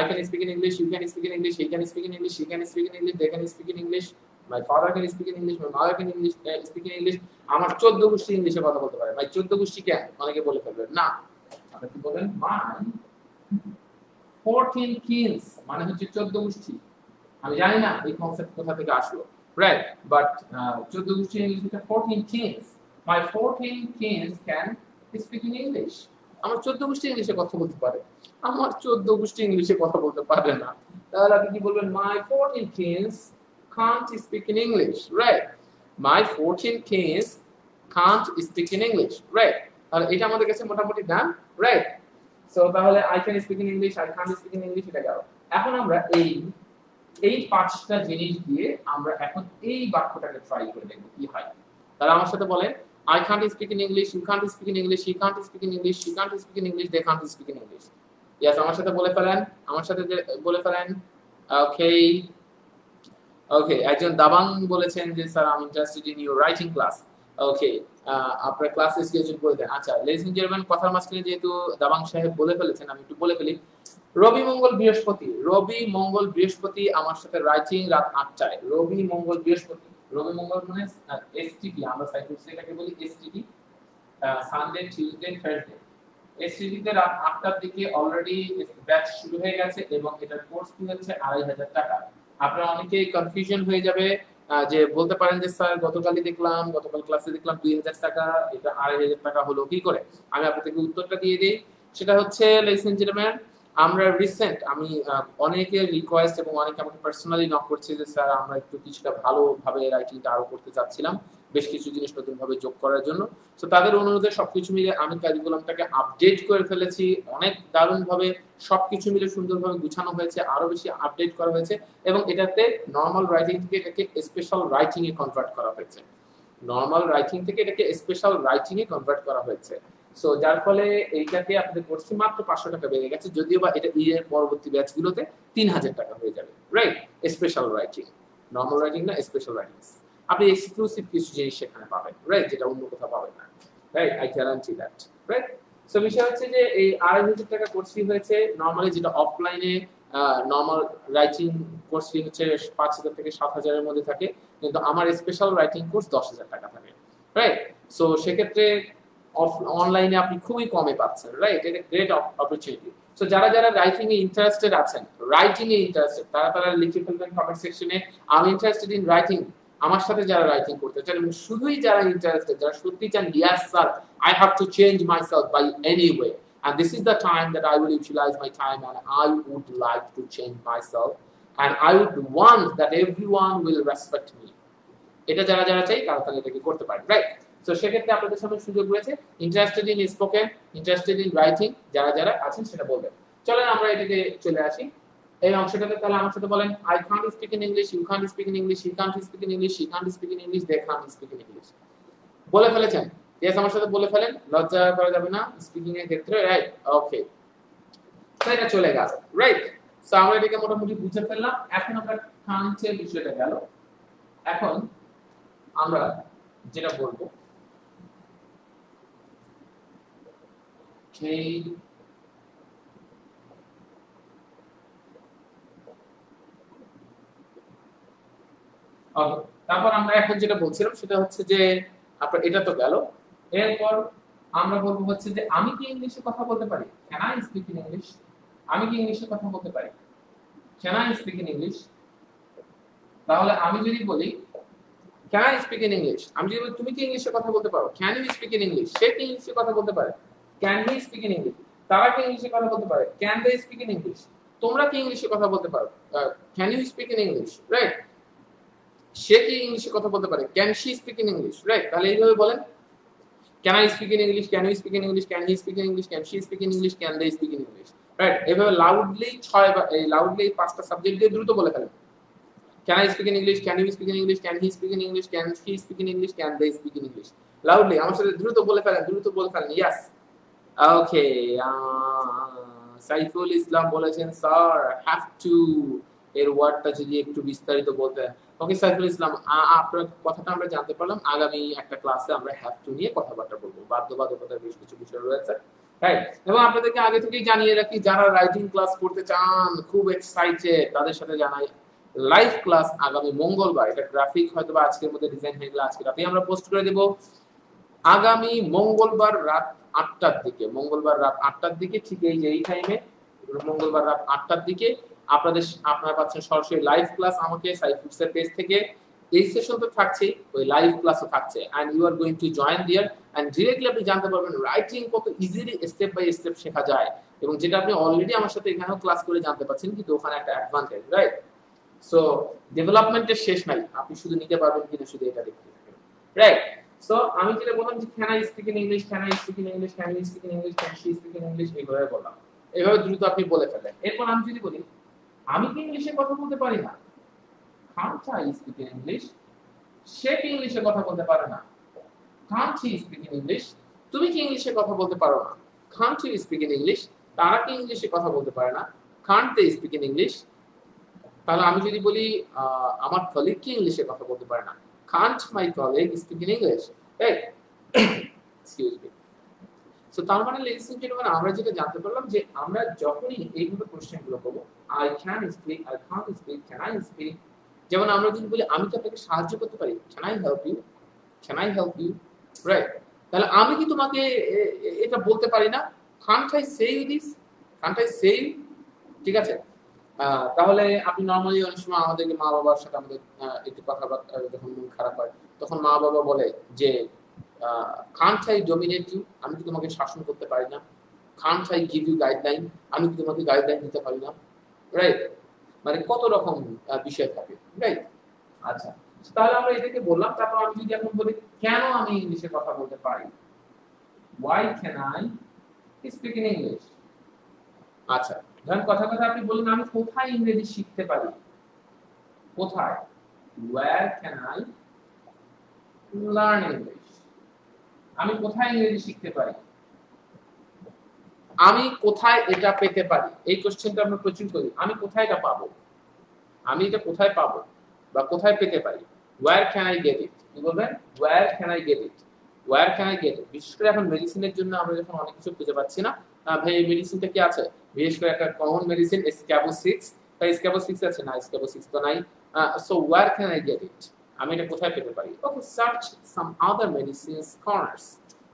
I can speak in English, you can speak in English, he can speak in English, she can speak in English, they can speak in English, my father can speak in English, my mother can speak in English। আমার 14 গোষ্ঠী ইংলিশে কথা বলতে পারে। ভাই 14 গোষ্ঠী কেন? অনেকে বলে ফেলবেন না, আপনি কি বলেন? my 14 kings মানে হচ্ছে 14 গোষ্ঠী। আমি জানি না এই কনসেপ্ট কোথা থেকে আসলো, রাইট? বাট 14 গোষ্ঠী ইংলিশে 14 kings, my 14 kings can speak in English। আমার 14 গোষ্ঠী ইংলিশে কথা বলতে পারে, আমার 14 গোষ্ঠী ইংলিশে কথা বলতে পারে না। তাহলে আপনি কি বলবেন? my 14 kings can't speak in English, right? my 14 kings can't speak in English, right? তাহলে এটা আমাদের কাছে মোটামুটি ডান, রাইট? সো তাহলে I can speak in English, I can't speak in English, এটা গেল। এখন আমরা এই এই পাঁচটা জিনিস দিয়ে আমরা এখন এই বাক্যটাকে ট্রাই করে দেখব কি হয়। তাহলে আমার সাথে বলেন, I can't speak in English, you can't speak in English, he can't speak in English, she can't speak in English, they can't speak in English. Yes, আমার সাথে বলে ফেলেন, আমার সাথে বলে ফেলেন। ওকে ওকে, একজন দাবাং বলেছেন যে স্যার আমি interested in your writing class. Okay, আপনার ক্লাস স্কেজুল করে দেন। আচ্ছা লেডিস এন্ড জেন্টলম্যান, কথার মাঝখানে যেহেতু দাবাং সাহেব বলে ফেলেছেন আমি একটু বলে ফেলি। রবি মঙ্গল বৃহস্পতি আমার সাথে রাইটিং রাত 8টায়। রবি মঙ্গল বৃহস্পতি, রবি মঙ্গল মানে এসটিটি, আমরা সাইকোলজি এটাকে বলি STT, Sunday Tuesday Thursday. STT তে রাত 8টার দিকে অলরেডি ব্যাচ শুরু হয়ে গেছে এবং এটার কোর্স ফি হচ্ছে 2500 টাকা। আপনারা অনেকেই কনফিউশন হয়ে যাবে যে বলতে পারেন যে স্যার গতকাল ক্লাসে দেখলাম 2000 টাকা, এটা 2500 টাকা হলো কি করে। আমি আপনাদেরকে উত্তরটা দিয়ে দিই। সেটা হচ্ছে লেডিস এন্ড জেন্টলম্যান, আমরা রিসেন্ট আমি অনেকের রিকোয়েস্ট এবং অনেকে আমাকে পার্সোনালি নক করছে যে স্যার আমরা একটু কিছুটা ভালোভাবে রাইটিংটা আরো করতে চাচ্ছিলাম, বেশ কিছু জিনিস নতুন ভাবে যোগ করার জন্য। তো তাদের অনুরোধে সবকিছু মিলে আমি কারিকুলামটাকে আপডেট করে ফেলেছি, অনেক দারুণ ভাবে সবকিছু মিলে সুন্দরভাবে গুছানো হয়েছে, আরো বেশি আপডেট করা হয়েছে এবং এটাতে নরমাল রাইটিং থেকে এটাকে স্পেশাল রাইটিং এ কনভার্ট করা হয়েছে। নরমাল রাইটিং থেকে এটাকে স্পেশাল রাইটিং এ কনভার্ট করা হয়েছে। সো যার ফলে এইটাকে আপনাদের কোর্সে মাত্র 500 টাকা বেড়ে গেছে, যদিও বা এটা এর পরবর্তী ব্যাচগুলোতে 3000 টাকা হয়ে যাবে। Right, special writing, normal writing না, স্পেশাল রাইটিং। আপনি এক্সক্লুসিভ কিছু জিনিস সেখানে পাবেন, রাইট, যেটা অন্য কোথাও পাবেন না। Right, I guarantee that. Right, so বিষয় হচ্ছে যে এই 2500 টাকা কোর্স ফি হয়েছে। নরমালি যেটা অফলাইনে নরমাল রাইটিং কোর্স ফি হচ্ছে 5000 থেকে 7000 এর মধ্যে থাকে, কিন্তু আমার স্পেশাল রাইটিং কোর্স 10000 টাকা থাকে। রাইট, সো সেক্ষেত্রে অনলাইনে আপনি খুবই কমে পাচ্ছেন। রাইট, এটা গ্রেট অপরচুনিটি। সো যারা যারা রাইটিং এ ইন্টারেস্টেড আছেন, তারা লিখে ফেলবেন কমেন্ট সেকশনে, আমি ইন্টারেস্টেড ইন রাইটিং। আমার সাথে যারা রাইটিং করতে চান এবং শুধুই যারা ইন্টারেস্টেড, যারা সত্যি চান yes sir I have to change myself by any way, and this is the time that I will utilize my time and I would like to change myself and I would want that everyone will respect me. এটা যারা যারা চাই তারা তাহলে এটাকে করতে পারেন। Right, so সেক্ষেত্রে আপনাদের সামনে সুযোগ রয়েছে। Interested in spoken, interested in writing যারা যারা আছেন সেটা বলবেন। চলেন আমরা এটাকে চলে আসি এই অংশটাতে। তাহলে আমার সাথে বলেন, I can't speak in English, you can't speak in English, he can't speak in English, she can't speak in English, they can't speak in English. বলে ফেলেছেন? ইয়েস, আমার সাথে বলে ফেলেন, লজ্জা করা যাবে না স্পিকিং এর ক্ষেত্রে। রাইট, ওকে, তো এটা চলে গেল। রাইট, সো আমরা এটাকে মোটামুটি বুঝে ফেললাম। এখন আমরা কান্টের বিষয়টা গেল। এখন আমরা যেটা বলবো সেই তারপর আমরা এখন যেটা বলছিলাম সেটা হচ্ছে যে আপনার এটা তো গেল। এরপর আমরা বলবো হচ্ছে যে আমি কি ইংলিশে কথা বলতে পারি? Can I speak in English? আমি কি ইংলিশে কথা বলতে পারি? Can I speak in English? তাহলে আমি যদি বলি can I speak in English, আমি যদি বলি তুমি কি ইংলিশে কথা বলতে পারো? Can you speak in English? সে কি ইংলিশে কথা বলতে পারে? Can he speak in English? তারা কি ইংলিশে কথা বলতে পারে? Can they speak in English? তোমরা কি ইংলিশে কথা বলতে পারো? Can you speak in English? Right, সে কি ইংলিশে কথা বলতে পারে? Can she speak in English? Right, তাহলে এইভাবে বলেন, can I speak in English, can you speak in English, can he speak in English, can she speak in English, can they speak in English. Right, এইভাবে loudly 6বার, এই loudly 5টা subject দিয়ে দ্রুত বলে ফেলেন। Can I speak in English? Can you speak in English? Can he speak in English? Can she speak in English? Can they speak in English? Loudly, আমার সাথে দ্রুত বলে ফেলেন, দ্রুত বলে ফেলেন। Yes. Okay. সাইফুল ইসলাম বলেছেন স্যার হ্যাভ টু এর ওয়ার্ডটা যদি একটু বিস্তারিত বলতে। ওকে সাইফুল ইসলাম, আপনার কথাটা আমরা জানতে পারলাম। আগামী একটা ক্লাসে আমরা হ্যাভ টু নিয়ে কথাবার্তা বলবো। বাধ্যবাধকতার বেশ কিছু বিষয় রয়েছে। রাইট, এবং আপনাদেরকে আগে থেকেই জানিয়ে রাখি যারা রাইটিং ক্লাস করতে চান, খুব এক্সাইটেড, তাদের সাথে জানাই লাইভ ক্লাস আগামী মঙ্গলবার। এটা গ্রাফিক হয়তো বা আজকের মধ্যে ডিজাইন হয়ে গেলে আজকে রাতেই আমরা পোস্ট করে দেব। আগামী মঙ্গলবার রাত 8টার দিকে, ঠিক এই টাইমে মঙ্গলবার রাত 8টার দিকে আপনারা পাচ্ছেন সরাসরি লাইভ ক্লাস আমাকে সাইফুলসের পেজ থেকে। এই সেশন তো থাকছে, ওই লাইভ ক্লাসও থাকছে, and you are going to join there and directly আপনি জানতে পারবেন রাইটিং কত ইজিলি স্টেপ বাই স্টেপ শেখা যায়, এবং যেটা আপনি অলরেডি আমার সাথে এখানেও ক্লাস করে জানতে পারছেন, কিন্তু ওখানে একটা অ্যাডভান্টেজ। রাইট, সো ডেভেলপমেন্টের শেষ নাই, আপনি শুধু নিতে পারবেন কিনা শুধু এটা দেখতে থাকেন। রাইট, সো আমি যেটা বললাম যে can I speak in English, can I speak in English, can you speak in English, can she speak in English, এইভাবে বললাম। এভাবে দ্রুত আপনি বলে ফেলেন। এরপর আমি যদি বলি আমি কি ইংলিশে কথা বলতে পারি না, can't I speak in English? সে কি ইংলিশে কথা বলতে পারে না? Can't he speak in English? তুমি কি ইংলিশে কথা বলতে পারো না? Can't you speak in English? তারা কি ইংলিশে কথা বলতে পারে না? Can't they speak in English? তাহলে আমি যদি বলি আমার কলিগ কি ইংলিশে কথা বলতে পারে না? Can't my colleague speak in English? Right? Excuse me. So তার মানে লেডিস এন্ড জেন্টলম্যান আমরা যেটা জানতে পারলাম যে আমরা যখনই এইভাবে কোশ্চেনগুলো করব I can speak, I can't speak, can I speak, যেমন আমরা যদি বলি আমি কি আপনাকে সাহায্য করতে পারি, can I help you, can I help you, right? তাহলে আমি কি তোমাকে এটা বলতে পারি না, can't I say you this, can't I say you, ঠিক আছে? তাহলে আপনি নরমালি অনেক সময় আমাদেরকে মা বাবার সাথে আমাদের একটু কথাবার্তা যখন মন খারাপ হয় তখন মা বাবা বলে যে can't I dominate you, আমি কি তোমাকে শাসন করতে পারি না, can't I give you guideline, আমি কি তোমাকে গাইডলাইন দিতে পারি না, রাইট? মানে কত রকম বিষয় থাকে, রাইট? আচ্ছা, তাহলে আমরা এটাকে বললাম। তারপর আমি যদি এখন বলি কেন আমি ইংলিশে কথা বলতে পারি, why can I speak in English? আচ্ছা, ধরেন কথা আপনি বললেন আমি কোথায় ইংরেজি শিখতে পারি, কোথায়, where can I learn English? আমি কোথায় ইংরেজি শিখতে পারি, আমি কোথায় এটা পেতে পারি, এই কোশ্চেনটা আমরা প্রচুর করি, আমি কোথায় এটা পাবো, আমি এটা কোথায় পাবো বা কোথায় পেতে পারি, where can I get it? কি বলবেন, where can I get it, where can I get it? বিশেষ করে এখন মেডিসিনের জন্য আমরা যখন অনেক কিছু খুঁজে পাচ্ছি না, ভাই এই মেডিসিনটা কি আছে, বিশেষ করে একটা কমন মেডিসিন স্ক্যাবো 6, তাই স্ক্যাবো 6 আছে না, স্ক্যাবো 6 তো নাই, so where can I get it, আমি এটা কোথায় পেতে পারি? ওকে, সার্চ সাম আদার মেডিসিনস কর্নারস,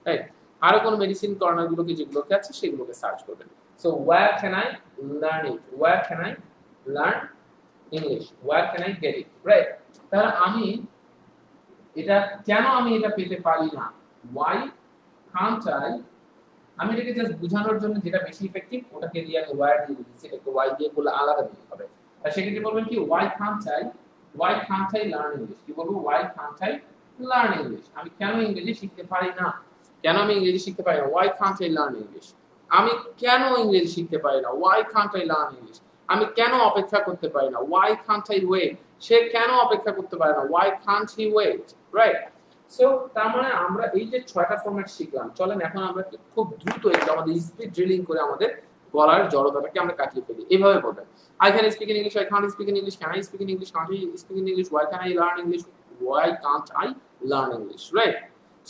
রাইট? আরো কোন মেডিসিন কর্নার গুলোকে যেগুলোকে আছে সেগুলোকে সার্চ করবেন। So where can I learn it, where can I learn English, where can I get it, right? তাহলে আমি এটা কেন আমি এটা পেতে পারি না, why can't I, আমি এটাকে জাস্ট বোঝানোর জন্য যেটা বেশি ইফেক্টিভ ওটাকে দিয়ে আমি where দিয়ে দিচ্ছি, এটাকে why দিয়ে বলে আলাদা দিতে হবে। আর সেক্ষেত্রে বলবেন কি why can't I learn English, কি বলবো why can't I learn English, আমি কেন ইংরেজি শিখতে পারি না, কেন আমি ইংরেজি শিখতে পারি না, why can't I learn English, আমি কেন ইংরেজি শিখতে পারি না, why can't I learn English, আমি কেন অপেক্ষা করতে পারি না, why can't I wait, সে কেন অপেক্ষা করতে পারে না, why can't he wait, right? So তার মানে আমরা এই যে 6টা ফরম্যাট শিখলাম, চলেন এখন আমরা খুব দ্রুত একটু আমাদের স্পিড ড্রিলিং করে আমাদের গলার জড়তাটাকে আমরা কাটিয়ে ফেলি। এইভাবে বলবেন I can speak in English, I can't speak in English, can I speak in English, can't I speak in English, why can I learn English, why can't I learn English, right?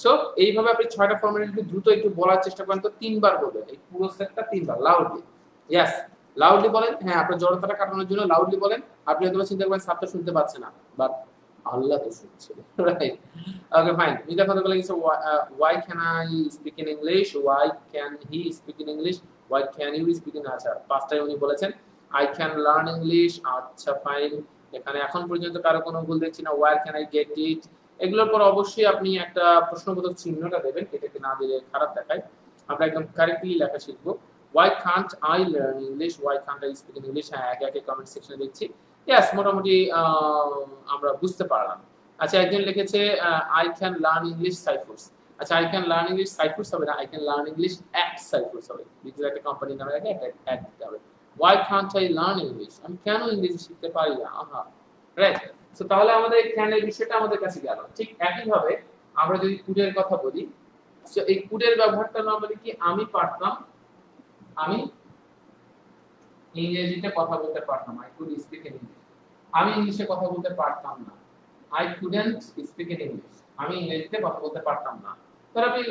So এইভাবে আপনি 6টা ফরম্যাটে যদি দ্রুত একটু বলার চেষ্টা করেন তো 3বার বলবেন, এই পুরো সেটটা 3বার লাউডলি, ইয়েস লাউডলি বলেন, হ্যাঁ আপনার জড়তাটা কাটানোর জন্য লাউডলি বলেন। আপনি হয়তো চিন্তা করেন ছাত্র শুনতে পাচ্ছে না, বাট আল্লাহ তো শুনছে, রাইট? ওকে ফাইন, মিটা কথা বলে গেছে why can I speak in English, why can he speak in English, why can you speak in, আচ্ছা পাঁচটাই উনি বলেছেন I can learn English, আচ্ছা ফাইন, এখানে এখন পর্যন্ত কারো কোনো ভুল দেখছি না, where can I get it, এগুলোর পর অবশ্যই আপনি একটা প্রশ্নবোধক চিহ্নটা দেবেন, এটাকে না দিলে খারাপ দেখায়, আমরা একদম কারেক্টলি লেখা শিখবো। why can't I learn English, why can't I speak in English, হ্যাঁ একে কমেন্ট সেকশনে দেখছি, ইয়েস মোটামুটি আমরা বুঝতে পারলাম। আচ্ছা একজন লিখেছে I can learn English Cyprus, আচ্ছা I can learn English Cyprus হবে না, I can learn English at Cyprus হবে, বিকজ একটা কোম্পানির নামে আগে অ্যাড দিতে হবে। why can't I learn English, আমি কেন ইংরেজি শিখতে পারি না, আহা, রাইট? সো তাহলে আমাদের ক্যান এর বিষয়টা আমাদের কাছে গেল। ঠিক একই ভাবে আমরা যদি কুডের কথা বলি, সো এই কুডের ব্যবহারটা নরমালি কি আমি পারতাম, আমি ইংরেজিতে কথা বলতে পারতাম, I could speak in English, আমি ইংলিশে কথা বলতে পারতাম না, I couldn't speak in English, আমি ইংরেজিতে কথা বলতে পারতাম না। তাহলে আপনি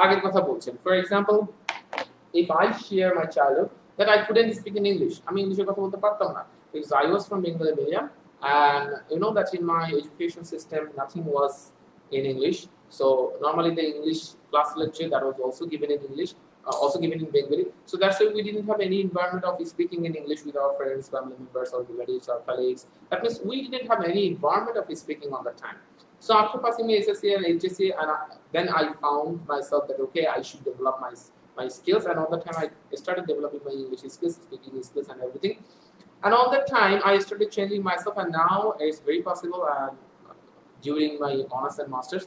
আগের কথা বলছেন, for example if I share my childhood that I couldn't speak in English, আমি ইংলিশে কথা বলতে পারতাম না because I was from Bengali medium and you know that in my education system nothing was in English, so normally the English class lecture that was also given in English, also given in Bengali, so that's why we didn't have any environment of speaking in English with our friends, family members or relatives or colleagues, that means we didn't have any environment of speaking all the time. So after passing my SSC and HSC, and then I found myself that okay, I should develop my skills, and all the time I started developing my English skills, speaking skills and everything, and all that time I started changing myself, and now it's very possible, and during my honors and masters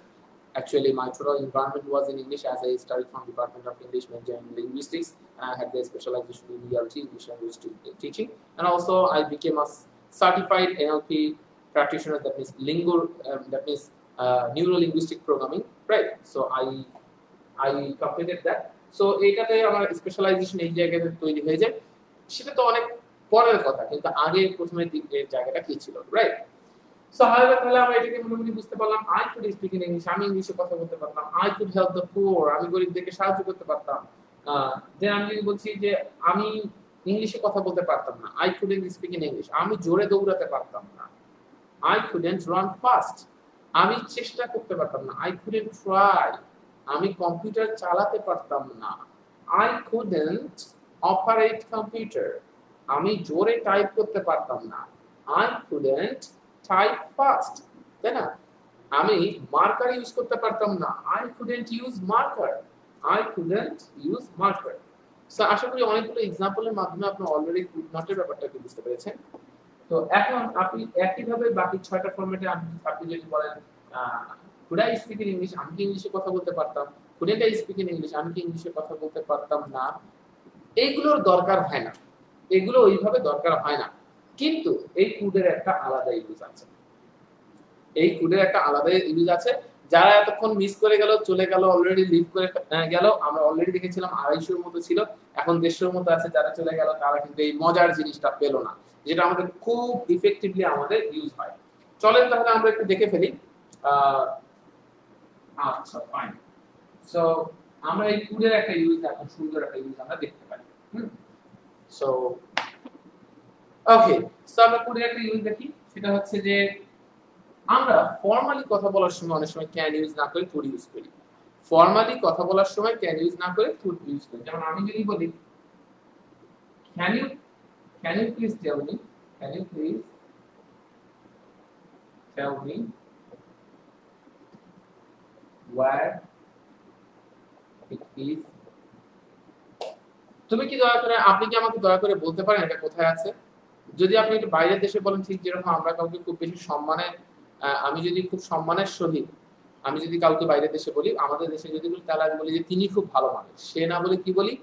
actually my total environment was in English, as I studied from Department of English Major in Linguistics, and I had the specialization in ELT, English language teaching, and also I became a certified NLP practitioner, that means that means neuro-linguistic programming, right? So I completed that. So এটাতে আমার specialisation এই জায়গাতে তৈরি হয়ে যায়। সেটা তো অনেক পরের কথা, কিন্তু আগে প্রথমে জায়গাটা কি ছিল, রাইট? সো হাউএভার তাহলে আমরা এটাকে মোটামুটি বুঝতে পারলাম I could speak in English, আমি ইংলিশে কথা বলতে পারতাম। I could help the poor, আমি গরিবদেরকে সাহায্য করতে পারতাম। দেন আমি যদি বলছি যে আমি ইংলিশে কথা বলতে পারতাম না, I couldn't speak in English, আমি জোরে দৌড়াতে পারতাম না। আই কুডন্ট রান ফাস্ট, আমি চেষ্টা করতে পারতাম না। আই কুডন্ট ট্রাই, আমি কম্পিউটার চালাতে পারতাম না। আই কুডন্ট অপারেট কম্পিউটার, আমি জোরে টাইপ করতে পারতাম না। আই কুডন্ট টাইপ ফাস্ট, তাই না? আমি মার্কার ইউজ করতে পারতাম না। I couldn't use marker, I couldn't use marker. So আশা করি অনেকগুলো এক্সাম্পলের মাধ্যমে আপনি অলরেডি কুড নটের ব্যাপারটাকে বুঝতে পেরেছেন। তো এখন আপনি একইভাবে বাকি 6টা ফরম্যাটে আপনি যদি বলেন could I speak in English, আমি কি ইংলিশে কথা বলতে পারতাম। Couldn't I speak in English, আমি কি ইংলিশে কথা বলতে পারতাম না। এইগুলোর দরকার হয় না, এগুলো ওইভাবে দরকার হয় না, কিন্তু এই কুডের একটা আলাদা ইউজ আছে। এই কুডের একটা আলাদা ইউজ আছে। যারা এতক্ষণ মিস করে গেল, চলে গেল, অলরেডি লিভ করে গেল, আমরা অলরেডি দেখেছিলাম 250 মতো ছিল, এখন 150 মতো আছে, যারা চলে গেল তারা কিন্তু এই মজার জিনিসটা পেল না, যেটা আমাদের খুব ইফেক্টিভলি আমাদের ইউজ হয়। চলেন তাহলে আমরা একটু দেখে ফেলি। আচ্ছা ফাইন। সো আমরা এই কুডের একটা ইউজ, এখন সুন্দর একটা ইউজ আমরা দেখতে পাই। সো ওকে, সো আমরা কুডের একটা ইউজ দেখি। সেটা হচ্ছে যে আমরা ফর্মালি কথা বলার সময় অনেক সময় ক্যান ইউজ না করে কুড ইউজ করি। ফর্মালি কথা বলার সময় ক্যান ইউজ না করে কুড ইউজ করি। যেমন আমি যদি বলি can you please tell me, can you please tell me where it is, তুমি কি দয়া করে, আপনি কি আমাকে দয়া করে বলতে পারেন এটা কোথায় আছে? যদি আপনি একটু বাইরের দেশে বলেন, ঠিক যেরকম আমরা কাউকে খুব বেশি সম্মানে, আমি যদি খুব সম্মানের সহিত আমি যদি কাউকে বাইরের দেশে বলি, আমাদের দেশে যদি বলি তাহলে আমি বলি যে তিনি খুব ভালো মানুষ, সে না বলে কি বলি,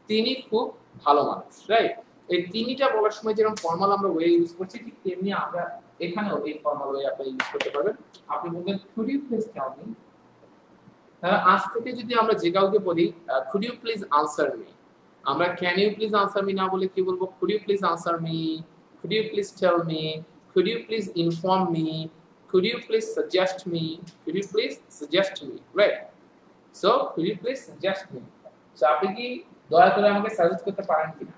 তিনি খুব ভালো মানুষ, রাইট? এই তিনিটা বলার সময় যেরকম ফর্মাল আমরা ওয়ে ইউজ করছি, ঠিক তেমনি আমরা এখানেও এই ফর্মাল ওয়ে আপনি ইউজ করতে পারবেন। আপনি বলবেন could you please tell me. আজ থেকে যদি আমরা যে কাউকে বলি could you please answer me, আমরা can you please answer me না বলে কি বলবো, could you please answer me, could you please tell me, could you please inform me, could you please suggest me, could you please suggest me, right? So could you please suggest me, so আপনি কি দয়া করে আমাকে suggest করতে পারেন কিনা।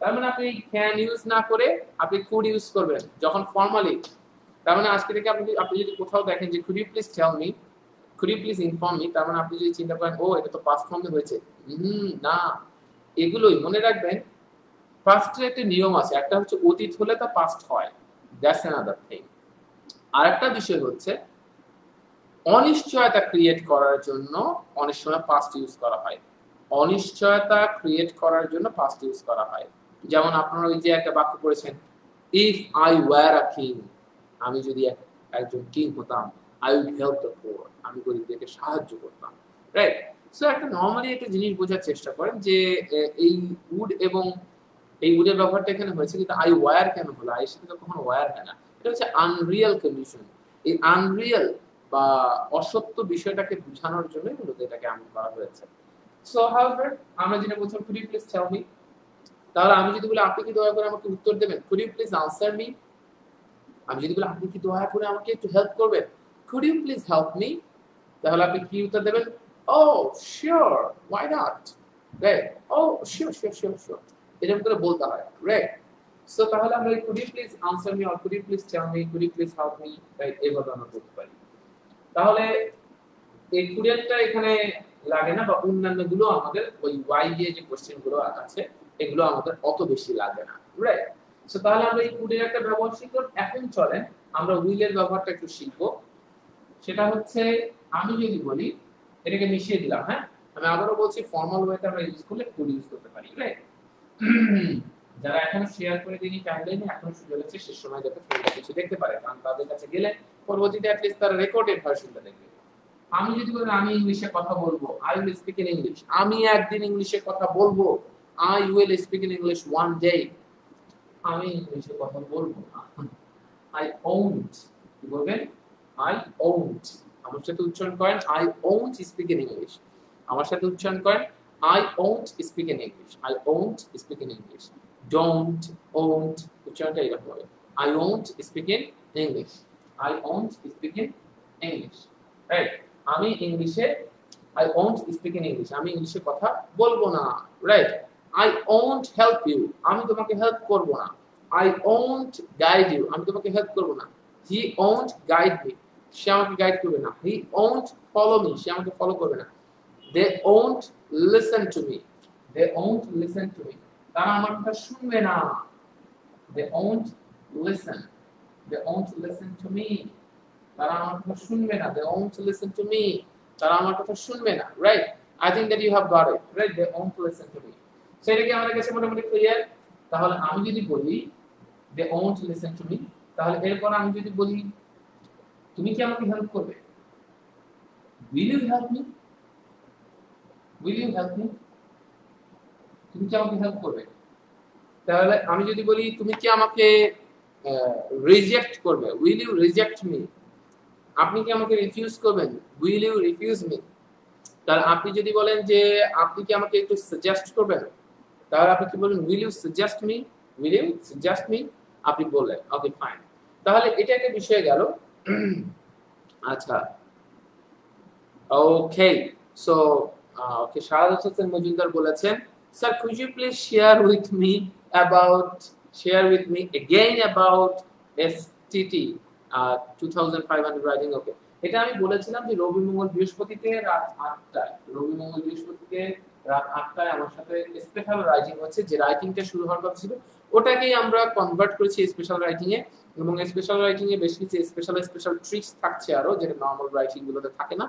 তার মানে আপনি ক্যান ইউজ না করে আপনি কুড ইউজ করবেন যখন ফর্মালি। তার মানে আজকে থেকে আপনি যদি কোথাও দেখেন যে could you please tell me, could you please inform me, তার মানে আপনি যদি চিন্তা করেন ও এটা তো পাস্ট ফর্মে হয়েছে, না, এগুলোই মনে রাখবেন। পাস্টের একটা নিয়ম আছে, একটা হচ্ছে অতীত হলে তা পাস্ট হয়, দ্যাটস অ্যানাদার থিং। আরেকটা বিষয় হচ্ছে অনিশ্চয়তা ক্রিয়েট করার জন্য অনেক সময় পাস্ট ইউজ করা হয়। অনিশ্চয়তা ক্রিয়েট করার জন্য পাস্ট ইউজ করা হয়। যেমন আপনারা ওই যে একটা বাক্য পড়েছেন, if I were a king, আমি যদি একজন কিং হতাম, I would help the poor, আমি গরিবদেরকে সাহায্য করতাম, রাইট? সো একটা নরমালি একটা জিনিস বোঝার চেষ্টা করেন যে এই উড এবং এই উডের ব্যবহারটা এখানে হয়েছে, কিন্তু আই ওয়্যার কেন হলো? আই সাথে তো কখনো ওয়্যার হয় না। এটা হচ্ছে আনরিয়াল কন্ডিশন। এই আনরিয়াল বা অসত্য বিষয়টাকে বোঝানোর জন্য মূলত এটাকে আন করা হয়েছে। সো হাউএভার আমরা যেটা বলছিলাম could you please tell me, তাহলে আমি যদি বলি আপনি কি দয়া করে আমাকে উত্তর দেবেন, could you please answer me. আমি যদি বলি আপনি কি দয়া করে আমাকে একটু হেল্প করবেন, could you please help me, তাহলে আপনি কি উত্তর দেবেন, oh sure, why not, right? Oh sure sure sure sure, এরকম করে বলতে হয়, রাইট? সো তাহলে আমরা could you please answer me or could you please tell me, could you please help me, right? এভাবে আমরা বলতে পারি। তাহলে এই কুডেরটা এখানে লাগে না, বা অন্যান্য গুলো আমাদের ওই ওয়াই দিয়ে যে কোশ্চেন গুলো আছে এগুলো আমাদের অত বেশি লাগে না, রাইট? সো তাহলে আমরা এই কুডের একটা ব্যবহার শিখলাম। এখন চলেন আমরা উইলের ব্যবহারটা একটু শিখবো। সেটা হচ্ছে আমি যদি বলি, এটাকে মিশিয়ে দিলাম, হ্যাঁ, আমি আবারও বলছি ফর্মাল ওয়েতে আমরা ইউজ করলে কুড ইউজ করতে পারি, রাইট? যারা এখনো শেয়ার করে দিনই টাইমলাইনে, এখনো সুযোগ আছে শেষ সময় যাতে ফোনটা কিছু দেখতে পারে, কারণ তাদের কাছে গেলে পরবর্তীতে অ্যাট লিস্ট তারা রেকর্ডেড ভার্সনটা দেখবে। আমি যদি বলি আমি ইংলিশে কথা বলবো, I will speak in English, আমি একদিন ইংলিশে কথা বলবো, I will speak in English one day, আমি ইংলিশে কথা বলবো না, আই ওন্ট, বলবেন I won't, আমার সাথে উচ্চারণ করেন I won't speak in English, আমার সাথে উচ্চারণ করেন I won't speak in English, I won't speak in English, don't, won't উচ্চারণটা এরকম হবে I won't speak in English, I won't speak in English, right? আমি ইংলিশে I won't speak in English, আমি ইংলিশে কথা বলবো না, right? I won't help you, আমি তোমাকে হেল্প করব না। I won't guide you, আমি তোমাকে হেল্প করব না। He won't guide me, সে আমাকে গাইড করবে না। He won't follow me, সে আমাকে ফলো করবে না। They won't listen to me, they won't listen to me, তারা আমার কথা শুনবে না। They won't listen, they won't listen to me, তারা আমার কথা শুনবে না। They won't listen to me, তারা আমার কথা শুনবে না, right? I think that you have got it, right? They won't listen to me. So এটা কি আমাদের কাছে মোটামুটি ক্লিয়ার? তাহলে আমি যদি বলি they won't listen to me, তাহলে এরপর আমি যদি বলি তুমি কি আমাকে হেল্প করবে? Will you help me? Will you help me? তুমি কি আমাকে হেল্প করবে? তাহলে আমি যদি বলি তুমি কি আমাকে রিজেক্ট করবে? Will you reject me? আপনি কি আমাকে রিফিউজ করবেন? Will you refuse me? তাহলে আপনি যদি বলেন যে আপনি কি আমাকে একটু সাজেস্ট করবেন, তাহলে আপনি কি বলবেন will you suggest me? Will you suggest me? আপনি বললেন ওকে ফাইন। তাহলে এটা একটা বিষয় গেল। আচ্ছা ওকে, সো ওকে, শাহাদাত হোসেন মজুমদার বলেছেন sir could you please share with me again about STT 2500 writing, ওকে। এটা আমি বলেছিলাম যে রবি মঙ্গল বৃহস্পতিতে রাত 8টায়, রবি মঙ্গল বৃহস্পতিতে রাত 8টায় আমার সাথে স্পেশাল রাইটিং হচ্ছে, যে রাইটিংটা শুরু হওয়ার কথা ছিল ওটাকেই আমরা কনভার্ট করেছি স্পেশাল রাইটিং এ, এবং স্পেশাল রাইটিং এ বেশ কিছু স্পেশাল ট্রিক্স থাকছে আরো, যেটা নরমাল রাইটিং গুলোতে থাকে না।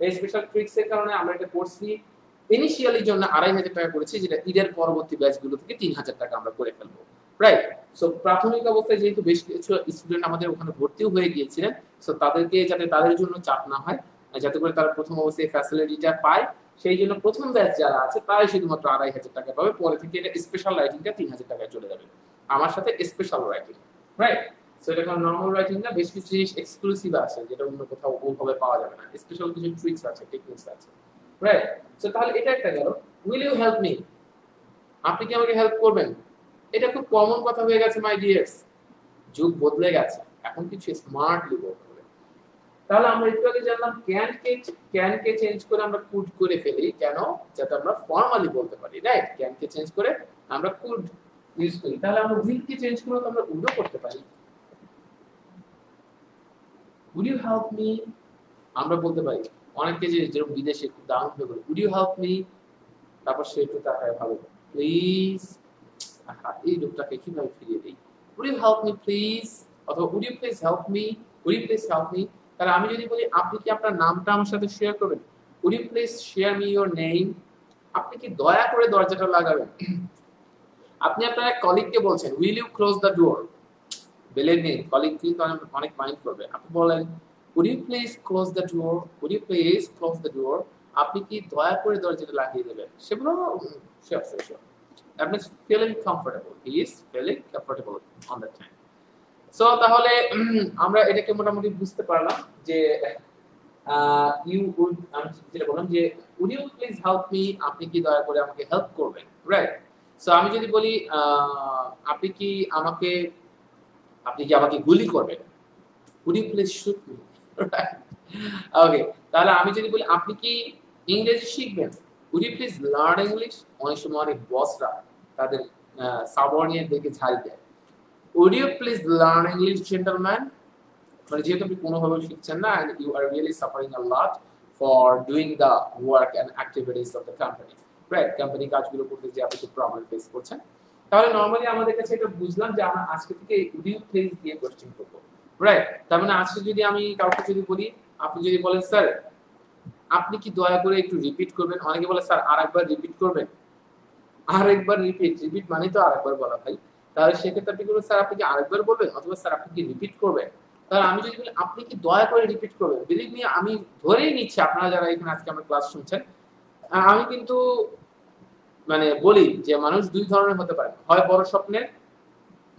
এই স্পেশাল ট্রিক্স এর কারণে আমরা এটা করছি। ইনিশিয়ালি জন্য 2500 টাকা করেছি, যেটা ঈদের পরবর্তী ব্যাচগুলো থেকে 3000 টাকা আমরা করে ফেলবো, রাইট? সো প্রাথমিক অবস্থায় যেহেতু বেশ কিছু স্টুডেন্ট আমাদের ওখানে ভর্তিও হয়ে গিয়েছিলেন, সো তাদেরকে যাতে তাদের জন্য চাপ না হয়, যাতে করে তারা প্রথম অবস্থায় ফ্যাসিলিটিটা পায়, সেই জন্য প্রথম ব্যাচ যারা আছে তারাই শুধুমাত্র 2500 টাকা পাবে। পরে থেকে এটা স্পেশাল রাইটিংটা 3000 টাকায় চলে যাবে আমার সাথে স্পেশাল রাইটিং, রাইট? সো এটা কোনো নরমাল রাইটিং না, বেশ কিছু জিনিস এক্সক্লুসিভ আছে যেটা অন্য কোথাও ওভাবে পাওয়া যাবে না, স্পেশাল কিছু ট্রিক্স আছে, টেকনিক্স আছে, রাইট? সো তাহলে এটা একটা গেল। উইল ইউ হেল্প মি, আপনি কি আমাকে হেল্প করবেন? এটা খুব কমন কথা হয়ে গেছে মাই ডিয়ার্স, যুগ বদলে গেছে, এখন কিছু স্মার্টলি বলতে হবে। তাহলে আমরা একটু আগে জানলাম ক্যান কে চেঞ্জ করে আমরা কুড করে ফেলি, কেন? যাতে আমরা ফর্মালি বলতে পারি, রাইট? ক্যান কে চেঞ্জ করে আমরা কুড ইউজ করি। তাহলে আমরা উইল কে চেঞ্জ করে আমরা উডও করতে পারি। উড ইউ হেল্প মি, আমরা বলতে পারি অনেকে যেরকম বিদেশে খুব দারুণ ভাবে বলে উড ইউ হেল্প মি, তারপর সে একটু তাকায় ভালো প্লিজ, এই লোকটাকে কিভাবে ফিরিয়ে দেই, would you help me please, অথবা would you please help me, would you please help me. তাহলে আমি যদি বলি আপনি কি আপনার নামটা আমার সাথে শেয়ার করবেন, would you please share me your name, আপনি কি দয়া করে দরজাটা লাগাবেন। আপনি আপনার এক কলিগকে বলছেন will you close the door, believe me কলিগ কিন্তু অনেক মাইন্ড করবে। আপনি বলেন would you please close the door, would you please close the door, আপনি কি দয়া করে দরজাটা লাগিয়ে দেবেন। সেগুলো sure sure sure, that means feeling comfortable, he is feeling comfortable on that time. So তাহলে আমরা এটাকে মোটামুটি বুঝতে পারলাম যে you would, আমি যেটা বললাম যে would you please help me, আপনি কি দয়া করে আমাকে হেল্প করবেন, রাইট? সো আমি যদি বলি আপনি কি আমাকে গুলি করবেন, would you please shoot me, right? ওকে, তাহলে আমি যদি বলি আপনি কি ইংরেজি শিখবেন, would you please learn English, অনেক সময় অনেক বসরা তাদের সাবঅর্ডিনেটদেরকে ঝাড়ি দেয়, would you please learn English gentleman, মানে যেহেতু আপনি কোনোভাবে শিখছেন না and you are really suffering a lot for doing the work and activities of the company, right? Company কাজগুলো করতে যে আপনি প্রবলেম ফেস করছেন, তাহলে নরমালি আমাদের কাছে এটা বুঝলাম যে আমরা আজকে থেকে would you please দিয়ে কোশ্চেন করব, রাইট? তার মানে আজকে যদি আমি কাউকে যদি বলি, আপনি যদি বলেন স্যার আপনি কি দয়া করে একটু রিপিট করবেন, অনেকে বলে স্যার আরেকবার রিপিট করবেন, আরেকবার রিপিট মানে তো আরেকবার বলা ভাই, তাহলে সেক্ষেত্রে আপনি বলবেন স্যার আপনি কি আরেকবার বলবেন, অথবা স্যার আপনি কি রিপিট করবেন। তাহলে আমি যদি বলি আপনি কি দয়া করে রিপিট করবেন, বিলিভ মি আমি ধরেই নিচ্ছি আপনারা যারা এখানে আজকে আমার ক্লাস শুনছেন, আমি কিন্তু মানে বলি যে মানুষ দুই ধরনের হতে পারে, হয় বড় স্বপ্নের,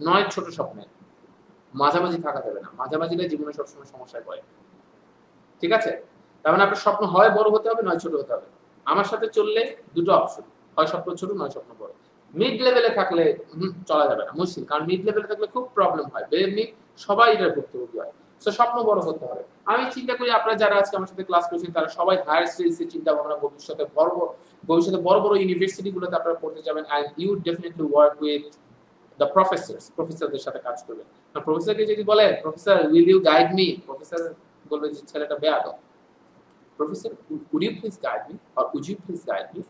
নয় ছোট স্বপ্নের, মাঝামাঝি থাকা যাবে না, মাঝামাঝিটা জীবনে সবসময় সমস্যায় পড়ে। ঠিক আছে? তার মানে আপনার স্বপ্ন হয় বড় হতে হবে, নয় ছোট হতে হবে। আমার সাথে চললে দুটো অপশন, হয় স্বপ্ন ছোট, নয় স্বপ্ন বড়। মিড লেভেলে থাকলে চলা যাবে না, মুশকিল। কারণ মিড লেভেলে থাকলে খুব প্রবলেম হয়, বেরনি সবাই এটার ভুক্তভোগী হয়। সো স্বপ্ন বড় হতে হবে। আমি চিন্তা করি আপনারা যারা আজকে আমার সাথে ক্লাস করছেন তারা সবাই হায়ার স্টাডিজের চিন্তা ভাবনা, ভবিষ্যতে বড় বড় ইউনিভার্সিটি গুলোতে আপনারা পড়তে যাবেন, and you definitely work with the প্রফেসরদের সাথে কাজ করবেন। প্রফেসরকে যদি বলে professor will you guide me, professor বলবে যে ছেলেটা বেয়াদব। Professor would you please guide me or would you please guide me,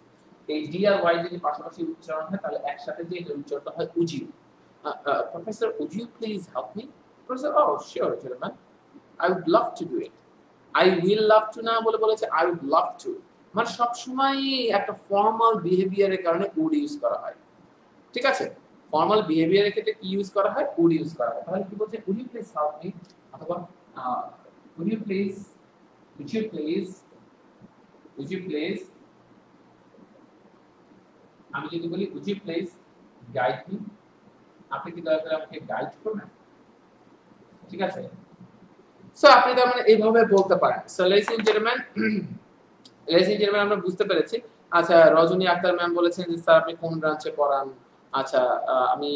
এই ডি আর ওয়াই যদি পাশাপাশি উচ্চারণ হয় তাহলে একসাথে যে উচ্চারণটা হয় উজিউ। Professor would you please help me, professor oh sure gentlemen I would love to do it, I will love to না বলে বলেছে I would love to। মানে সবসময় একটা ফর্মাল বিহেভিয়ারের কারণে would ইউজ করা হয়। ঠিক আছে, ফর্মাল বিহেভিয়ারের ক্ষেত্রে কি ইউজ করা হয়, would ইউজ করা হয়। তাহলে কি বলছে would you please help me অথবা would you please আমি যদি বলি would you please guide me, আপনি কি দয়া করে আমাকে গাইড করবেন? ঠিক আছে, সো আপনি তার মানে এইভাবে বলতে পারেন। সো লেডিস এন্ড জেন্টলম্যান আমরা বুঝতে পেরেছি। আচ্ছা, রজনী আক্তার ম্যাম বলেছেন যে স্যার আপনি কোন ব্রাঞ্চে পড়ান? আচ্ছা, আমি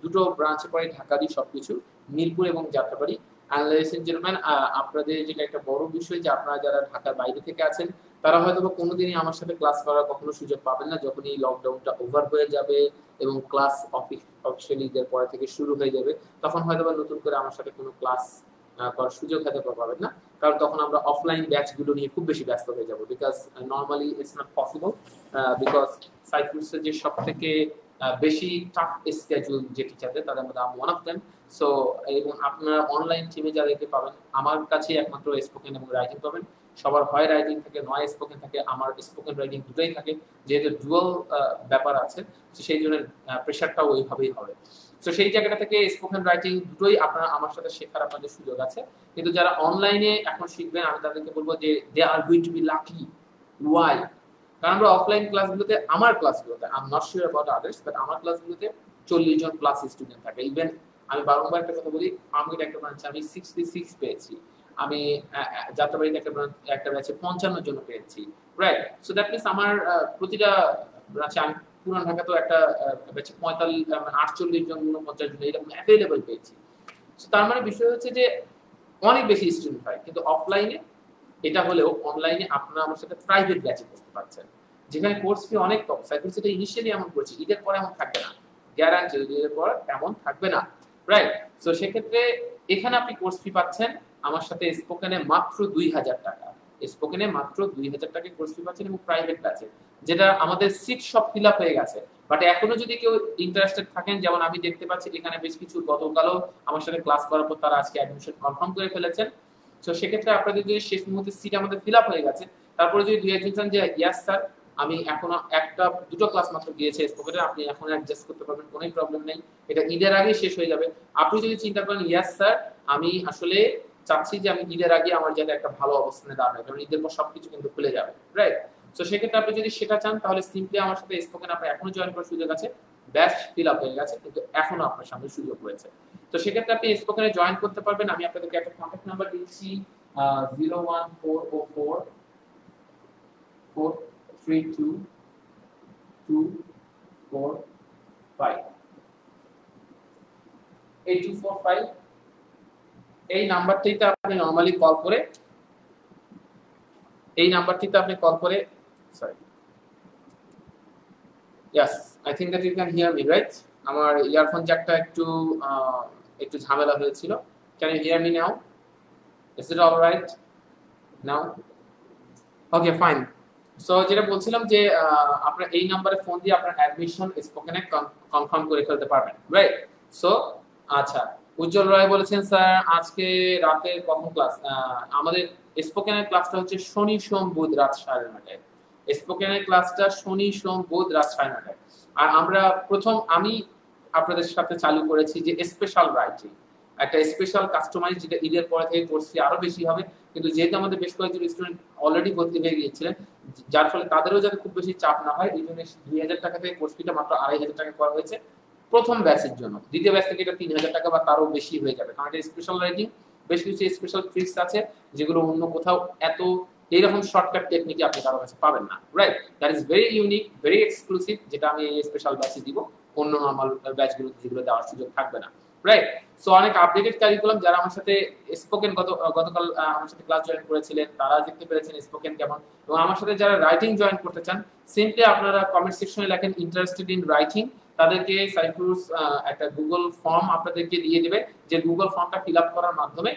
দুটো ব্রাঞ্চে পড়াই, ঢাকারই সবকিছু, মিরপুর এবং যাত্রাবাড়ি। আর লেডিস এন্ড জেন্টলম্যান আপনাদের যেটা একটা বড় বিষয় যে আপনারা যারা ঢাকার বাইরে থেকে আছেন তারা হয়তো কোনোদিনই আমার সাথে ক্লাস করার কখনো সুযোগ পাবেন না। যখন এই লকডাউনটা ওভার হয়ে যাবে এবং ক্লাস অফিসিয়ালি ঈদের পরে থেকে শুরু হয়ে যাবে, তখন হয়তো নতুন করে আমার সাথে কোনো ক্লাস করার সুযোগ হয়তো পাবেন না, কারণ তখন আমরা অফলাইন ব্যাচগুলো নিয়ে খুব বেশি ব্যস্ত হয়ে যাব। Because normally it's not possible, because সাইফুলসের যে সব থেকে বেশি টাফ স্কেজুল যে টিচারদের তাদের মধ্যে আমি ওয়ান অফ দেম। সো এবং আপনারা অনলাইন টিমে যাদেরকে পাবেন আমার কাছে একমাত্র স্পোকেন এবং রাইটিং পাবেন। সবার হয় রাইটিং থাকে, নয় স্পোকেন থাকে, আমার স্পোকেন রাইটিং দুটোই থাকে। যেহেতু ডুয়াল ব্যাপার আছে সেই জন্য প্রেশারটাও ওইভাবেই হবে। তো সেই জায়গাটা থেকে স্পোকেন রাইটিং দুটোই আপনারা আমার সাথে শেখার আপনাদের সুযোগ আছে। কিন্তু যারা অনলাইনে এখন শিখবেন আমি তাদেরকে বলবো যে they are going to be lucky. Why? কারণ আমরা অফলাইন ক্লাসগুলোতে, আমার ক্লাসগুলোতে, I am not sure about others, but আমার ক্লাসগুলোতে 40 জন প্লাস স্টুডেন্ট থাকে। ইভেন আমি বারংবার একটা কথা বলি, ফার্মগেট একটা ব্রাঞ্চে আমি 66 পেয়েছি, আমি যাত্রাবাড়িতে একটা ব্যাচে 55 জন পেয়েছি, রাইট? সো দ্যাট মিন্স আমার প্রতিটা ব্রাঞ্চে, আমি পুরান ঢাকাতেও একটা ব্যাচে 48 জন 49 জন এরকম অ্যাভেলেবল পেয়েছি। তার মানে বিষয় হচ্ছে যে অনেক বেশি স্টুডেন্ট হয়, কিন্তু অফলাইনে এটা হলেও অনলাইনে আপনারা আমার সাথে প্রাইভেট ব্যাচে করতে পারছেন, যেখানে কোর্স ফি অনেক কম। সাইফুল সেটা ইনিশিয়ালি এমন করেছি, ঈদের পরে এমন থাকবে না, গ্যারান্টি ঈদের পর এমন থাকবে না, রাইট? সো সেক্ষেত্রে এখানে আপনি কোর্স ফি পাচ্ছেন আমার সাথে স্পোকেনে মাত্র 2000 টাকা, স্পোকেনে মাত্র 2000 টাকা কোর্স ফি পাচ্ছেন এবং প্রাইভেট ব্যাচে, যেটা আমাদের সিট সব ফিল আপ হয়ে গেছে। বাট এখনো যদি কেউ ইন্টারেস্টেড থাকেন, যেমন আমি দেখতে পাচ্ছি এখানে বেশ কিছু গতকালও আমার সাথে ক্লাস করার পর তারা আজকে অ্যাডমিশন কনফার্ম করে ফেলেছেন। তো সেক্ষেত্রে আপনাদের যদি শেষ মুহূর্তে সিট আমাদের ফিল আপ হয়ে গেছে, তারপরে যদি দুই একজন চান যে ইয়াস স্যার আমি এখনো দুটো ক্লাস মাত্র গিয়েছে স্পোকেনে, আপনি এখন অ্যাডজাস্ট করতে পারবেন, কোনো প্রবলেম নেই, এটা ঈদের আগেই শেষ হয়ে যাবে। আপনি যদি চিন্তা করেন ইয়াস স্যার আমি আসলে চাচ্ছি যে আমি ঈদের আগে আমার যাতে একটা ভালো অবস্থানে দাঁড়ায়, কারণ ঈদের পর সবকিছু কিন্তু খুলে যাবে, রাইট? তো সেক্ষেত্রে আপনি যদি সেটা চান তাহলে সিম্পলি আমার সাথে স্পোকেন আপনি এখনো জয়েন করার সুযোগ আছে। ব্যাচ ফিল আপ হয়ে গেছে কিন্তু এখনো আপনার সামনে সুযোগ রয়েছে। তো সেক্ষেত্রে আপনি স্পোকেনে জয়েন করতে পারবেন। আমি আপনাদেরকে একটা কন্ট্যাক্ট নাম্বার দিচ্ছি, 01404 432 245 8245। এই নাম্বারটিতে আপনি নরমালি কল করে, sorry, yes I think that you can hear me, right? আমার ইয়ারফোন জ্যাকটা একটু ঝামেলা হয়েছিল। Can you hear me now? Is it all right now? Okay, fine. So যেটা বলছিলাম যে আপনারা এই নাম্বারে ফোন দিয়ে আপনার অ্যাডমিশন স্পোকেনে কনফার্ম করে ফেলতে পারবেন, রাইট? সো আচ্ছা, উজ্জ্বল রায় বলেছেন স্যার আজকে রাতে কখন ক্লাস? আমাদের স্পোকেনের ক্লাসটা হচ্ছে শনি সোম বুধ রাত 9:30টায়। স্পোকেনের ক্লাসটা শনি সোম বুধ রাত 9:30টায়। আর আমি আপনাদের সাথে চালু করেছি যে স্পেশাল রাইটিং, একটা স্পেশাল কাস্টমাইজ, যেটা ঈদের পরে থেকে কোর্স ফি আরো বেশি হবে। কিন্তু যেহেতু আমাদের বেশ কয়েকজন স্টুডেন্ট অলরেডি ভর্তি হয়ে গিয়েছিলেন, যার ফলে তাদেরও যাতে খুব বেশি চাপ না হয়, এই জন্য 2000 টাকা থেকে কোর্স ফিটা মাত্র 2500 টাকা করা হয়েছে। প্রথম ব্যাচের জন্য। দ্বিতীয় ব্যাচ থেকে এটা 3000 টাকা বা তারও বেশি হয়ে যাবে, কারণ এটা স্পেশাল রাইটিং, বেশ কিছু স্পেশাল ট্রিক্স আছে যেগুলো অন্য কোথাও এত এইরকম শর্টকাট টেকনিকে আপনি কারো কাছে পাবেন না, right? That is very unique, very exclusive, যেটা আমি এই স্পেশাল ব্যাচে দিব, অন্য নরমাল ব্যাচগুলোতে যেগুলো দেওয়ার সুযোগ থাকবে না, রাইট? সো অনেক আপডেটেড কারিকুলাম, যারা আমার সাথে স্পোকেন গতকাল আমার সাথে ক্লাস জয়েন করেছিলেন তারা দেখতে পেরেছেন স্পোকেন কেমন, এবং আমার সাথে যারা রাইটিং জয়েন করতে চান সিম্পলি আপনারা কমেন্ট সেকশনে লেখেন ইন্টারেস্টেড ইন রাইটিং, তাদেরকে সাইফুস একটা গুগল ফর্ম আপনাদেরকে দিয়ে দেবে, যে গুগল ফর্মটা ফিল আপ করার মাধ্যমে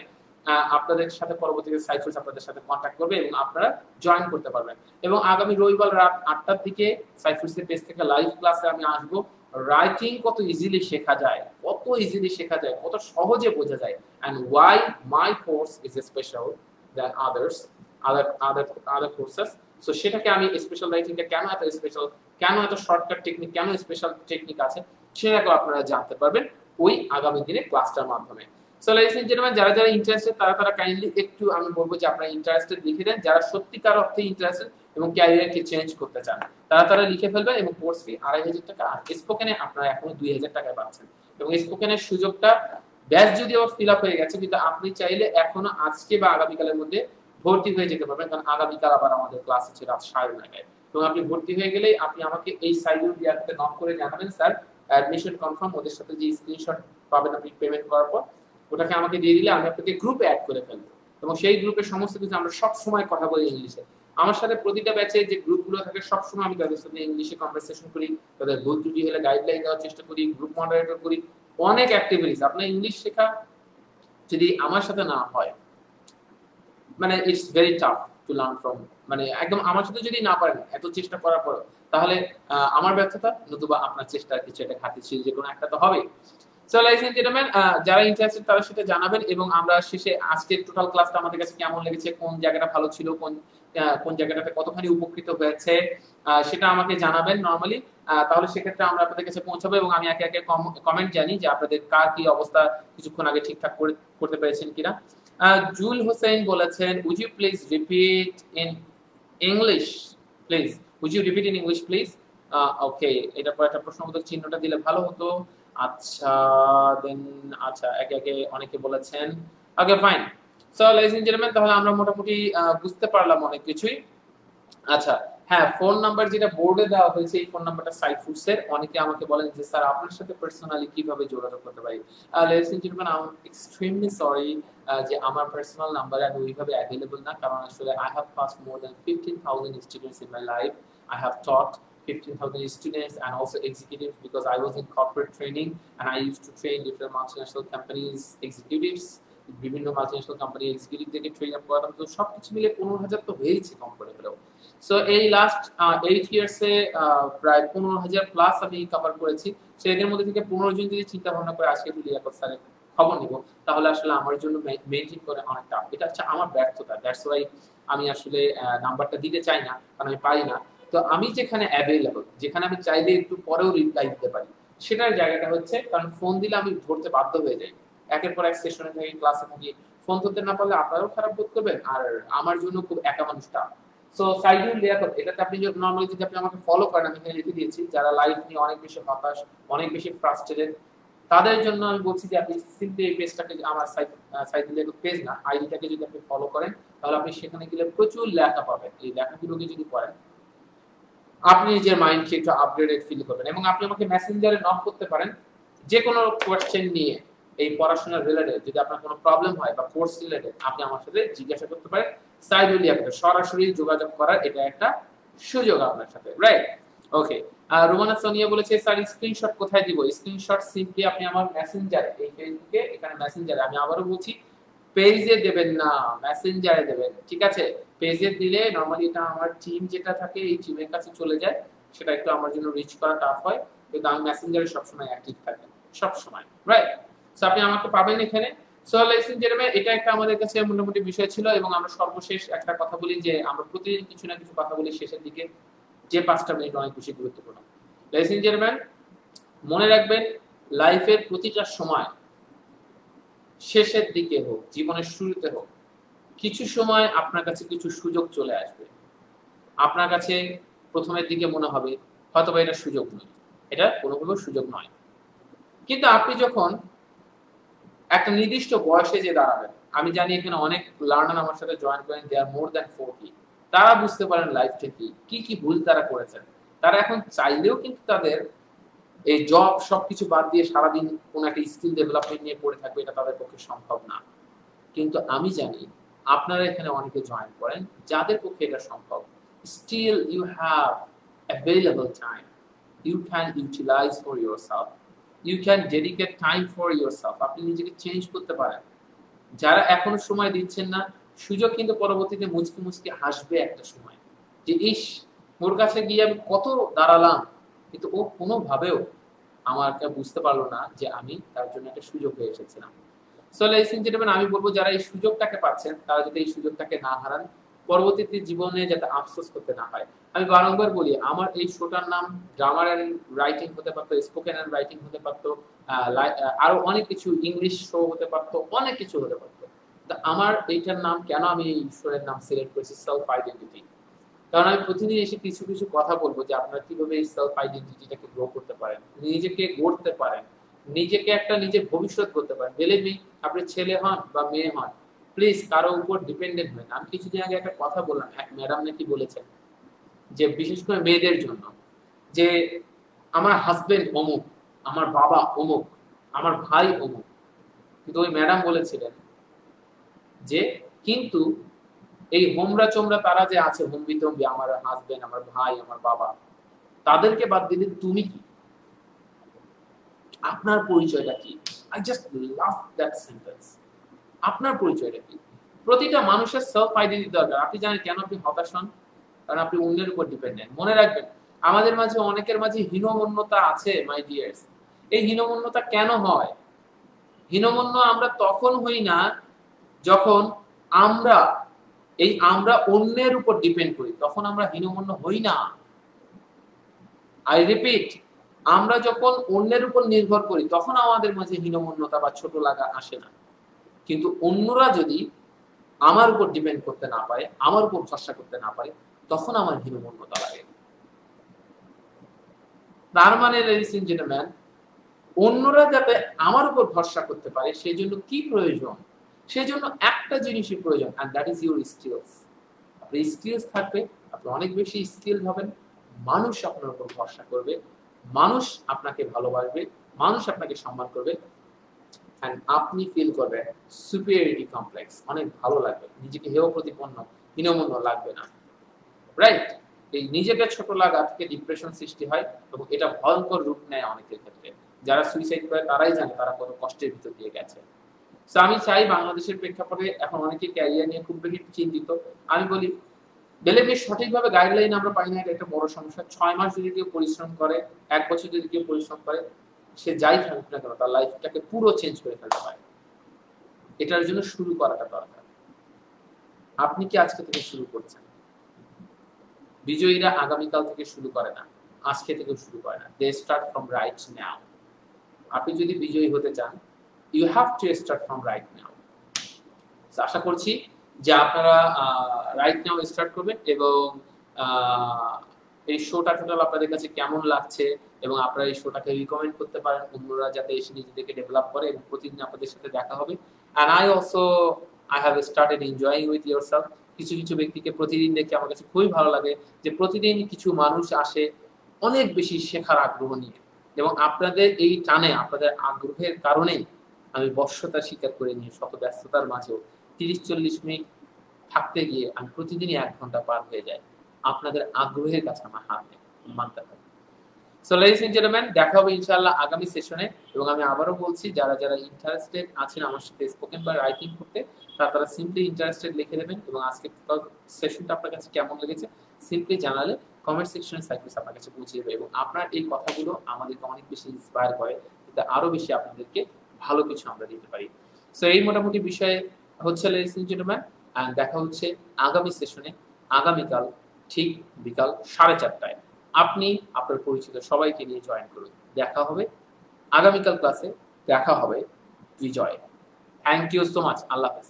আপনাদের সাথে পরবর্তীতে সাইফুস আপনাদের সাথে কন্ট্যাক্ট করবে এবং আপনারা জয়েন করতে পারবেন। এবং আগামী রবিবার রাত 8টার দিকে সাইফুসের পেজ থেকে লাইভ ক্লাসে আমি আসবো। রাইটিং কত ইজিলি শেখা যায়, কত ইজিলি শেখা যায়, কত সহজে বোঝা যায়, and why my course is special than other courses. So সেটাকে আমি স্পেশাল রাইটিংটা কেন এত স্পেশাল, কেন এত শর্টকাট টেকনিক, কেন স্পেশাল টেকনিক আছে, সেটাকে আপনারা জানতে পারবেন ওই আগামী দিনে ক্লাসটার মাধ্যমে। সো লেডিস এন্ড জেন্টলম্যান, যারা যারা ইন্টারেস্টেড তারা কাইন্ডলি একটু আমি বলবো যে আপনারা ইন্টারেস্টেড লিখে দেন, যারা সত্যিকার অর্থে ইন্টারেস্টেড এবং ক্যারিয়ারকে চেঞ্জ করতে চান তারা লিখে ফেলবেন, এবং কোর্স ফি 2500 টাকা, আর স্পোকেনে আপনারা এখনো 2000 টাকায় পাচ্ছেন। এবং স্পোকেনের সুযোগটা ব্যাচ যদিও ফিল আপ হয়ে গেছে, কিন্তু আপনি চাইলে এখনো আজকে বা আগামীকালের মধ্যে ভর্তি হয়ে যেতে পারবেন, কারণ আগামীকাল আবার আমাদের ক্লাস আছে রাত 9:30টায়। এবং আপনি ভর্তি হয়ে গেলে আপনি আমাকে এই সাইডের ইয়াতে নক করে জানাবেন, স্যার অ্যাডমিশন কনফার্ম, ওদের সাথে যে স্ক্রিনশট পাবেন আপনি পেমেন্ট করার পর, ওটাকে আমাকে দিয়ে দিলে আমি আপনাকে গ্রুপে অ্যাড করে ফেলবো, এবং সেই গ্রুপে সমস্ত কিছু আমরা সব সময় কথা বলি ইংলিশে। আমার সাথে প্রতিটা ব্যাচে যে গ্রুপগুলো থাকে সব সময় আমি তাদের সাথে ইংলিশে কনভারসেশন করি, তাদের ভুল ত্রুটি হলে গাইডলাইন দেওয়ার চেষ্টা করি, গ্রুপ মডারেটর করি, অনেক অ্যাক্টিভিটিস। আপনার ইংলিশ শেখা যদি আমার সাথে না হয়, মানে it's very tough to learn from, মানে একদম আমার সাথে যদি না পারেন এত চেষ্টা করার পর, তাহলে আমার ব্যর্থতা নতুবা আপনার চেষ্টার কিছু একটা ঘাটতি ছিল, যে কোনো একটা তো হবে। সো লাইস এন্ড জেন্টলম্যান, যারা ইন্টারেস্টেড তারা সেটা জানাবেন, এবং আমরা শেষে আজকের টোটাল ক্লাসটা আমাদের কাছে কেমন লেগেছে, কোন জায়গাটা ভালো ছিল, কোন জায়গাটাতে কতখানি উপকৃত হয়েছে সেটা আমাকে জানাবেন নরমালি। তাহলে সেক্ষেত্রে আমরা আপনাদের কাছে পৌঁছাবো, এবং আমি একে একে কমেন্ট জানি যে আপনাদের কার কি অবস্থা, কিছুক্ষণ আগে ঠিকঠাক করতে পেরেছেন কিনা। জুল হোসেন বলেছেন, would you please repeat in English please, would you repeat in English please? ওকে, এটা পর একটা প্রশ্নবোধক চিহ্নটা দিলে ভালো হতো। আচ্ছা দেন, আচ্ছা একে একে অনেকে বলেছেন, okay fine. So ladies and gentleman, তাহলে আমরা মোটামুটি বুঝতে পারলাম অনেক কিছুই। আচ্ছা হ্যাঁ, ফোন নাম্বার যেটা বোর্ডে দেওয়া হয়েছে এই ফোন নাম্বারটা সাইফুসের। অনেকে আমাকে বলেন যে স্যার আপনার সাথে পার্সোনালি কিভাবে যোগাযোগ করতে পারি। Ladies and gentleman, I am extremely sorry যে আমার পার্সোনাল নাম্বার আমি ওইভাবে অ্যাভেলেবল না, কারণ আসলে I have passed more than 15,000 students in my life. I have taught 15,000 students and also executives, because I was in corporate training and I used to train different multinational companies executives, বিভিন্ন multinational company executive থেকে train up করাতাম, তো সবকিছু মিলে 15,000 তো হয়েছে কম করে হলেও। So এই লাস্ট 8 ইয়ার্সে প্রায় 15,000 প্লাস আমি কভার করেছি। সো এদের মধ্যে থেকে 15 জন যদি চিন্তা ভাবনা করে আজকে লিয়াকত স্যারের খবর নিব, তাহলে আসলে আমার জন্য মেইনটেইন করে অনেক টাফ। এটা হচ্ছে আমার ব্যর্থতা, দ্যাটস ওয়াই আমি আসলে নাম্বারটা দিতে চাই না, কারণ আমি পারি না। তো আমি যেখানে অ্যাভেলেবল, যেখানে আমি চাইলে একটু পরেও রিপ্লাই দিতে পারি, সেটার জায়গাটা হচ্ছে, কারণ ফোন দিলে আমি ধরতে বাধ্য হয়ে যাই, একের পর এক সেশনে থাকি, ক্লাসে থাকি, ফোন ধরতে না পারলে আপনারাও খারাপ বোধ করবেন, আর আমার জন্য খুব একা মানুষটা। সো সাইদুল লিয়াকত, এটাতে আপনি নরমালি যদি আপনি আমাকে ফলো করেন, আমি এখানে লিখে দিয়েছি, যারা লাইফ নিয়ে অনেক বেশি হতাশ, অনেক বেশি ফ্রাস্ট্রেটেড, তাদের জন্য আমি বলছি যে আপনি সিম্পলি এই পেজটাকে, আমার সাইদুল লিয়াকত পেজ না, আইডিটাকে যদি আপনি ফলো করেন, তাহলে আপনি সেখানে গেলে প্রচুর লেখা পাবেন। এই লেখাগুলোকে যদি পড়েন, আপনি নিজের মাইন্ডকে একটু আপডেটেড ফিল করবেন, এবং আপনি আমাকে মেসেঞ্জারে নক করতে পারেন যে কোনো কোয়েশ্চেন নিয়ে, এই পড়াশোনার রিলেটেড যদি আপনার কোনো প্রবলেম হয় বা কোর্স রিলেটেড, আপনি আমার সাথে জিজ্ঞাসা করতে পারেন। সাইদুল লিয়াকত সরাসরি যোগাযোগ করার এটা একটা সুযোগ আপনার সাথে, রাইট? ওকে, রোমানা সোনিয়া বলেছে, স্যার স্ক্রিনশট কোথায় দিব? স্ক্রিনশট সিম্পলি আপনি আমার মেসেঞ্জারে, এই ফেসবুকে এখানে মেসেঞ্জারে, আমি আবারও বলছি, পেজে দেবেন না, মেসেঞ্জারে দেবেন, ঠিক আছে? পেজে দিলে নরমালি এটা আমার টিম যেটা থাকে এই টিমের কাছে চলে যায়, সেটা একটু আমার জন্য রিচ করা টাফ হয়, কিন্তু আমি মেসেঞ্জারে সবসময় অ্যাক্টিভ থাকি, সবসময়, রাইট? সো আপনি আমাকে পাবেন এখানে। সো লেডিস এন্ড জেন্টলম্যান, এটা একটা আমাদের কাছে মোটামুটি বিষয় ছিল, এবং আমরা সর্বশেষ একটা কথা বলি যে আমরা প্রতিদিন কিছু না কিছু কথা বলি শেষের দিকে, যে 5টা মিনিট অনেক বেশি গুরুত্বপূর্ণ। লেডিস এন্ড জেন্টলম্যান, মনে রাখবেন, লাইফের প্রতিটা সময়, শেষের দিকে হোক, জীবনের শুরুতে হোক, কিছু সময় আপনার কাছে কিছু সুযোগ চলে আসবে। আপনার কাছে প্রথমের দিকে মনে হবে হয়তোবা এটা সুযোগ নয়, এটা কোনোভাবেও সুযোগ নয়, কিন্তু আপনি যখন একটা নির্দিষ্ট বয়সে যে দাঁড়াবেন, আমি জানি এখানে অনেক লার্নার আমার সাথে জয়েন করেন, দে আর মোর দ্যান 40, তারা বুঝতে পারেন লাইফটা কি ভুল তারা করেছেন। তারা এখন চাইলেও কিন্তু তাদের এই জব সবকিছু বাদ দিয়ে সারাদিন কোন একটা স্কিল ডেভেলপমেন্ট নিয়ে পড়ে থাকবে, এটা তাদের পক্ষে সম্ভব না। কিন্তু আমি জানি আপনারা এখানে অনেকে জয়েন করেন যাদের পক্ষে এটা সম্ভব। Still you have available time, you can utilize for yourself, you can dedicate time for yourself, আপনি নিজেকে চেঞ্জ করতে পারেন। যারা এখনো সময় দিচ্ছেন না, সুযোগ কিন্তু পরবর্তীতে মুচকি মুচকি হাসবে একটা সময়, যে ইস, ওর কাছে গিয়ে আমি কত দাঁড়ালাম, কিন্তু ও কোনোভাবেও আমাকে বুঝতে পারলো না যে আমি তার জন্য একটা সুযোগ হয়ে এসেছিলাম। সো লadies and gentlemen, আমি বলবো যারা এই সুযোগটাকে পাচ্ছেন তারা যাতে এই সুযোগটাকে না হারান, পরবর্তীতে জীবনে যাতে আফসোস করতে না হয়। আমি বারংবার বলি, আমার এই শোটার নাম গ্রামার এন্ড রাইটিং হতে পারতো, স্পোকেন এন্ড রাইটিং হতে পারতো, আরো অনেক কিছু, ইংলিশ শো হতে পারতো, অনেক কিছু হতে পারতো। আমার এইটার নাম কেন আমি এই শোয়ের নাম সিলেক্ট করেছি, সেলফ আইডেন্টিটি। কারণ আমি প্রতিদিন এসে কিছু কিছু কথা বলবো যে আপনারা কিভাবে এই সেলফ আইডেন্টিটিটাকে গ্রো করতে পারেন, নিজেকে গড়তে পারেন, নিজেকে একটা নিজের ভবিষ্যৎ করতে পারেন। বিলিভ মি, আপনি ছেলে হন বা মেয়ে হন, প্লিজ কারো উপর ডিপেন্ডেন্ট হন। আমি কিছুদিন আগে একটা কথা বললাম, এক ম্যাডাম নাকি বলেছেন যে বিশেষ করে মেয়েদের জন্য, যে আমার হাজবেন্ড অমুক, আমার বাবা অমুক, আমার ভাই অমুক, কিন্তু ওই ম্যাডাম বলেছিলেন যে কিন্তু এই হোমরা চোমরা তারা যে আছে হম্বিতম্বি, আমার হাজবেন্ড, আমার ভাই, আমার বাবা, তাদেরকে বাদ দিলে তুমি কি, আপনার পরিচয়টা কি? I just love that sentence. আপনার পরিচয়টা কি? প্রতিটা মানুষের সেলফ আইডেন্টিটি দরকার। আপনি জানেন কেন আপনি হতাশ হন? কারণ আপনি অন্যের উপর ডিপেন্ডেন্ট। মনে রাখবেন, আমাদের মাঝে অনেকের মাঝে হীনমন্যতা আছে মাই ডিয়ার্স। এই হীনমন্যতা কেন হয়? হীনমন্য আমরা তখন হই না যখন আমরা আমরা অন্যের উপর ডিপেন্ড করি, তখন আমরা হীনমন্য হই না। আই রিপিট, আমরা যখন অন্যের উপর নির্ভর করি তখন আমাদের মাঝে হীনমন্যতা বা ছোট লাগা আসে না। কিন্তু অন্যরা যদি আমার উপর ডিপেন্ড করতে না পারে, আমার উপর ভরসা করতে না পারে, তখন আমার হীনমন্যতা লাগে। তার মানে ladies and gentlemen, অন্যরা যাতে আমার উপর ভরসা করতে পারে সেই জন্য কি প্রয়োজন? সেই জন্য একটা জিনিসই প্রয়োজন, and that is your skills. আপনার স্কিলস থাকবে, আপনি অনেক বেশি স্কিল হবেন, মানুষ আপনার উপর ভরসা করবে, মানুষ আপনাকে ভালোবাসবে, মানুষ আপনাকে সম্মান করবে, এন্ড আপনি ফিল করবেন সুপিরিয়রিটি কমপ্লেক্স, অনেক ভালো লাগবে, নিজেকে হেয় প্রতিপন্ন, হীনমন্য লাগবে না। রাইট? এই নিজেকে ছোট লাগা থেকে ডিপ্রেশন সৃষ্টি হয় এবং এটা ভয়ঙ্কর রূপ নেয় অনেকের ক্ষেত্রে। যারা সুইসাইড করে তারাই জানে তারা কত কষ্টের ভিতর দিয়ে গেছে। সো আমি চাই বাংলাদেশের প্রেক্ষাপটে এখন অনেকে ক্যারিয়ার নিয়ে খুব বেশি চিন্তিত। আমি বলি, বেলেবে সঠিকভাবে গাইডলাইন আমরা পাই না, এটা একটা বড় সমস্যা। 6 মাস যদি কেউ পরিশ্রম করে, 1 বছর যদি কেউ পরিশ্রম করে, সে যাই থাকুক না কেন তার লাইফটাকে পুরো চেঞ্জ করে ফেলতে পারে। এটার জন্য শুরু করাটা দরকার। আপনি কি আজকে থেকে শুরু করছেন? বিজয়ীরা আগামীকাল থেকে শুরু করে না, আজকে থেকে শুরু করে না। They start from right now. আপনি যদি বিজয়ী হতে চান, you have to start from right now. আশা করছি যে আপনারা রাইট নাও স্টার্ট করবেন এবং এই শোটা টোটাল আপনাদের কাছে কেমন লাগছে এবং আপনারা এই শোটাকে রিকমেন্ড করতে পারেন অন্যরা যাতে এসে নিজেদেরকে ডেভেলপ করে, এবং প্রতিদিন আপনাদের সাথে দেখা হবে। and I have started enjoying with yourself. কিছু কিছু ব্যক্তিকে প্রতিদিন দেখে আমার কাছে খুবই ভালো লাগে যে প্রতিদিন কিছু মানুষ আসে অনেক বেশি শেখার আগ্রহ নিয়ে, এবং আপনাদের এই টানে, আপনাদের আগ্রহের কারণেই আমি বশ্যতা স্বীকার করে নিয়ে শত ব্যস্ততার মাঝেও 30-40 মিনিট থাকতে গিয়ে আমি প্রতিদিনই 1 ঘন্টা পার হয়ে যায় আপনাদের আগ্রহের কাছে আমার হাত মানতে হবে। সো ladies and gentlemen, দেখা হবে ইনশাআল্লাহ আগামী সেশনে। এবং আমি আবারও বলছি, যারা যারা ইন্টারেস্টেড আছেন আমার সাথে স্পোকেন বা রাইটিং করতে, তারা সিম্পলি ইন্টারেস্টেড লিখে দেবেন, এবং আজকে টোটাল সেশনটা আপনার কাছে কেমন লেগেছে সিম্পলি জানালে কমেন্ট সেকশনে সাইকেলস আপনার কাছে পৌঁছে যাবে, এবং আপনার এই কথাগুলো আমাদেরকে অনেক বেশি ইন্সপায়ার করে, যাতে আরো বেশি আপনাদেরকে ভালো কিছু আমরা দিতে পারি। সো এই মোটামুটি বিষয়ে হচ্ছে ladies and gentlemen, and দেখা হচ্ছে আগামী সেশনে আগামীকাল ঠিক বিকাল 4:30টায়। আপনি আপনার পরিচিত সবাইকে নিয়ে জয়েন করুন। দেখা হবে আগামীকাল ক্লাসে, দেখা হবে বিজয়। Thank you so much. আল্লাহ হাফেজ।